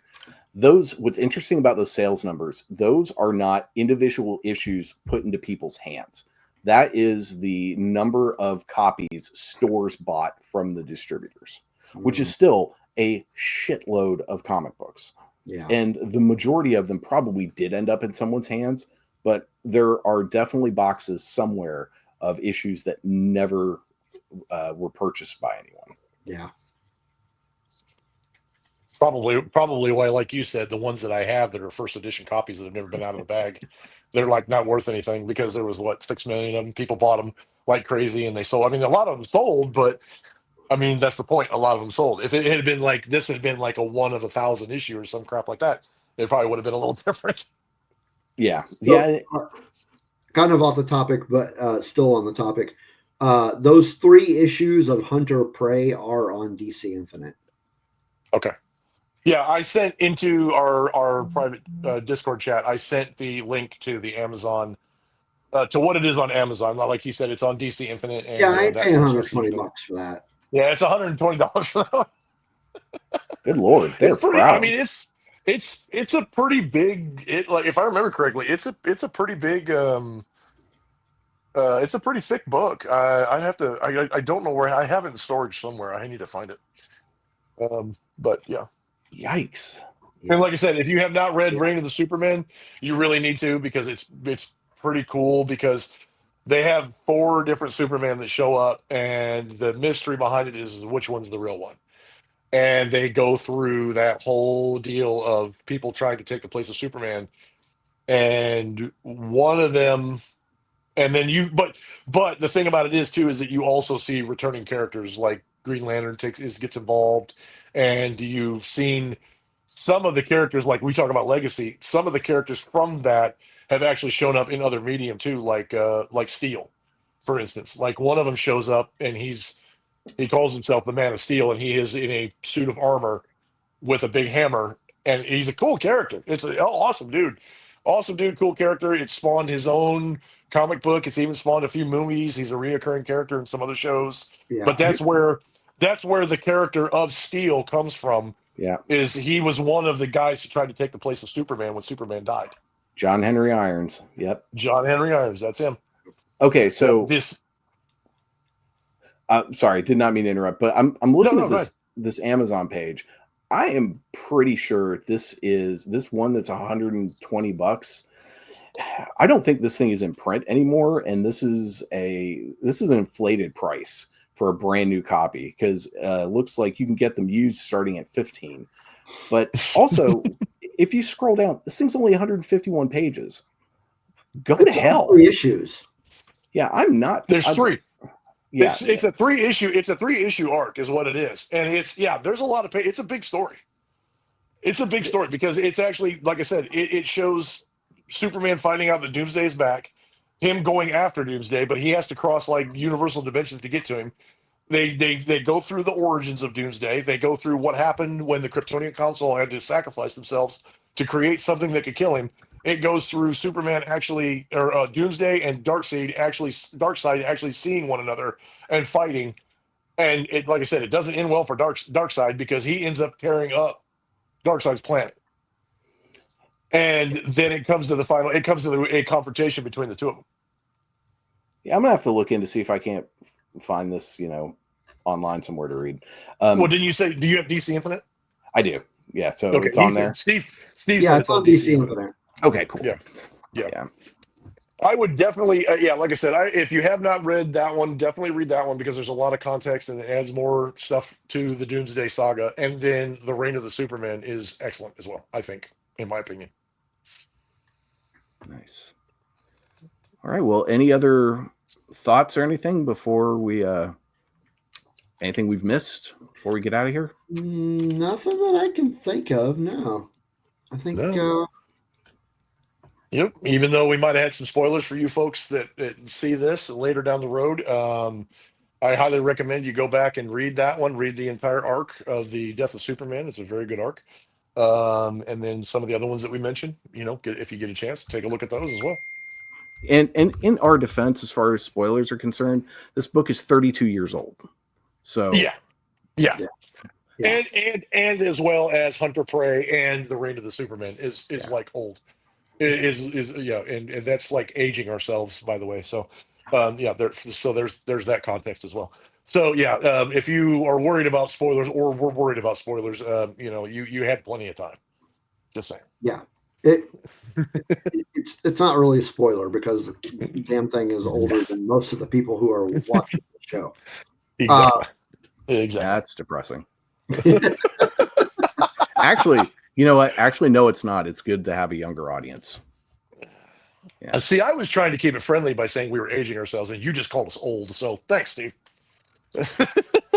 [SPEAKER 3] What's interesting about those sales numbers, those are not individual issues put into people's hands. That is the number of copies stores bought from the distributors, which is still a shitload of comic books.
[SPEAKER 1] Yeah.
[SPEAKER 3] And the majority of them probably did end up in someone's hands, but there are definitely boxes somewhere of issues that never were purchased by anyone.
[SPEAKER 1] Yeah.
[SPEAKER 2] Probably why, like you said, the ones that I have that are first edition copies that have never been out of the bag, they're like not worth anything, because there was 6 million of them. People bought them like crazy, and they sold. I mean, a lot of them sold, but I mean, that's the point. A lot of them sold. If it had been like this, had been like a 1 of 1,000 issue or some crap like that, it probably would have been a little different.
[SPEAKER 3] Yeah.
[SPEAKER 1] Kind of off the topic, but still on the topic. Those 3 issues of Hunter Prey are on DC Infinite.
[SPEAKER 2] Okay. Yeah, I sent into our private Discord chat, I sent the link to the Amazon, to what it is on Amazon. Like he said, it's on DC Infinite. And,
[SPEAKER 1] Yeah, I ain't
[SPEAKER 2] that
[SPEAKER 1] paying
[SPEAKER 2] kind of stuff's
[SPEAKER 1] $120
[SPEAKER 2] even-
[SPEAKER 1] for that.
[SPEAKER 2] Yeah, it's $120 for that one.
[SPEAKER 3] Good Lord, they're
[SPEAKER 2] It's pretty.
[SPEAKER 3] proud.
[SPEAKER 2] I mean, it's a pretty big. Like, if I remember correctly, it's a pretty big. It's a pretty thick book. I have to. I don't know where. I have it in storage somewhere. I need to find it. But yeah.
[SPEAKER 3] Yikes.
[SPEAKER 1] Yeah.
[SPEAKER 2] And like I said, if you have not read Reign of the Superman, you really need to, because it's pretty cool, because they have 4 different Superman that show up, and the mystery behind it is which one's the real one. And they go through that whole deal of people trying to take the place of Superman. And one of them And then but the thing about it is too is that you also see returning characters like Green Lantern gets involved, and you've seen some of the characters like we talk about Legacy. Some of the characters from that have actually shown up in other medium too, like Steel, for instance. Like one of them shows up and he calls himself the Man of Steel, and he is in a suit of armor with a big hammer, and he's a cool character. It's an awesome dude, cool character. It spawned his own comic book. It's even spawned a few movies. He's a reoccurring character in some other shows.
[SPEAKER 1] Yeah.
[SPEAKER 2] But that's where the character of Steel comes from.
[SPEAKER 3] Yeah.
[SPEAKER 2] Is he was one of the guys who tried to take the place of Superman when Superman died.
[SPEAKER 3] John Henry Irons. Yep.
[SPEAKER 2] John Henry Irons. That's him.
[SPEAKER 3] Okay, so
[SPEAKER 2] This.
[SPEAKER 3] sorry, did not mean to interrupt, but I'm looking
[SPEAKER 2] No,
[SPEAKER 3] at this Amazon page. I am pretty sure this one that's $120. I don't think this thing is in print anymore, and this is an inflated price for a brand new copy because it looks like you can get them used starting at $15. But also, if you scroll down, this thing's only 151 pages. Go to hell.
[SPEAKER 1] 3 issues.
[SPEAKER 3] Yeah, I'm not.
[SPEAKER 2] There's 3.
[SPEAKER 3] Yeah,
[SPEAKER 2] it's a 3-issue arc is what it is, and there's a lot of it's a big story. It's a big story because it's actually, like I said, it shows Superman finding out that Doomsday is back, him going after Doomsday, but he has to cross like universal dimensions to get to him. They go through the origins of Doomsday. They go through what happened when the Kryptonian Council had to sacrifice themselves to create something that could kill him. It goes through Superman Doomsday and Darkseid actually seeing one another and fighting. And it, like I said, it doesn't end well for Darkseid because he ends up tearing up Darkseid's planet. And then it comes to a confrontation between the two of them.
[SPEAKER 3] Yeah, I'm gonna have to look in to see if I can't find this, online somewhere to read.
[SPEAKER 2] Well, didn't you say? Do you have DC Infinite?
[SPEAKER 3] I do. Yeah, so
[SPEAKER 2] Okay,
[SPEAKER 3] it's on there.
[SPEAKER 2] Steve
[SPEAKER 1] Yeah,
[SPEAKER 2] said
[SPEAKER 1] it's on DC Infinite.
[SPEAKER 3] Okay, cool.
[SPEAKER 2] Yeah. I would definitely, like I said, if you have not read that one, definitely read that one because there's a lot of context and it adds more stuff to the Doomsday saga. And then the Reign of the Superman is excellent as well, I think, in my opinion.
[SPEAKER 3] Nice. All right. Well, any other thoughts or anything before we anything we've missed before we get out of here?
[SPEAKER 1] Nothing that I can think of. No, I think.
[SPEAKER 2] No. Yep. Even though we might have had some spoilers for you folks that see this later down the road, I highly recommend you go back and read that one. Read the entire arc of the Death of Superman. It's a very good arc. And then some of the other ones that we mentioned. If you get a chance, take a look at those as well.
[SPEAKER 3] And in our defense, as far as spoilers are concerned, this book is 32 years old. So
[SPEAKER 2] yeah. And as well as Hunter Prey and the Reign of the Superman is like old. And that's like aging ourselves, by the way. So there's that context as well. So if you are worried about spoilers or we're worried about spoilers, you had plenty of time. Just saying.
[SPEAKER 1] Yeah. It's not really a spoiler because the damn thing is older than most of the people who are watching the show.
[SPEAKER 2] Exactly.
[SPEAKER 3] That's depressing. Actually, you know what? Actually, no, it's not. It's good to have a younger audience.
[SPEAKER 2] Yeah. See, I was trying to keep it friendly by saying we were aging ourselves, and you just called us old. So thanks, Steve.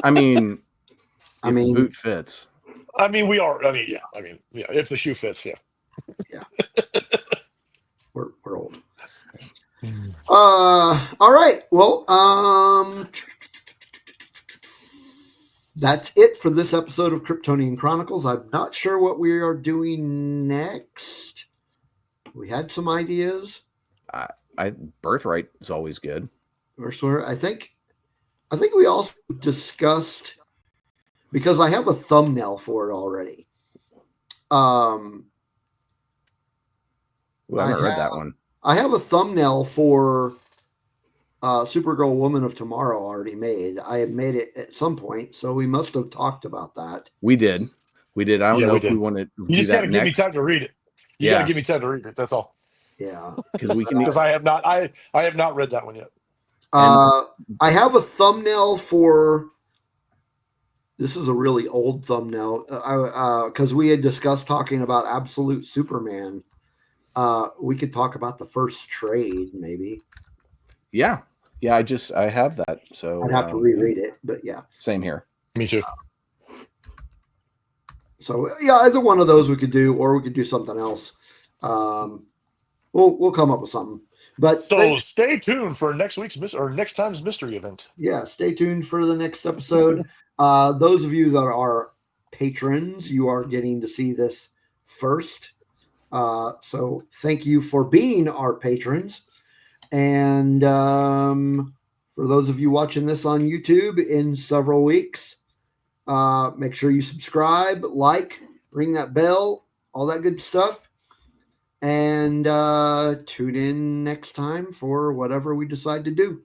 [SPEAKER 3] I mean, the boot fits.
[SPEAKER 2] I mean, we are. If the shoe fits, yeah.
[SPEAKER 1] Yeah. We're old. All right. Well, that's it for this episode of Kryptonian Chronicles. I'm not sure what we are doing next. We had some ideas.
[SPEAKER 3] Birthright is always good.
[SPEAKER 1] I think we also discussed, because I have a thumbnail for it already.
[SPEAKER 3] I haven't read that one.
[SPEAKER 1] I have a thumbnail for Supergirl Woman of Tomorrow already made. I had made it at some point, so we must have talked about that.
[SPEAKER 3] We did. I don't know if we want to.
[SPEAKER 2] You just got to give me time to read it. You got to give me time to read it. That's all.
[SPEAKER 1] Yeah,
[SPEAKER 2] because I have not. I have not read that one yet.
[SPEAKER 1] I have a thumbnail for. This is a really old thumbnail because we had discussed talking about Absolute Superman. We could talk about the first trade, maybe.
[SPEAKER 3] Yeah. Yeah, I have that. So
[SPEAKER 1] I'd have to reread it, but yeah.
[SPEAKER 3] Same here.
[SPEAKER 2] Me too.
[SPEAKER 1] So yeah, either one of those we could do, or we could do something else. We'll come up with something. But
[SPEAKER 2] So stay tuned for next time's mystery event.
[SPEAKER 1] Yeah, stay tuned for the next episode. Those of you that are patrons, you are getting to see this first. So thank you for being our patrons. And for those of you watching this on YouTube in several weeks, make sure you subscribe, like, ring that bell, all that good stuff. And tune in next time for whatever we decide to do.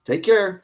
[SPEAKER 1] Take care.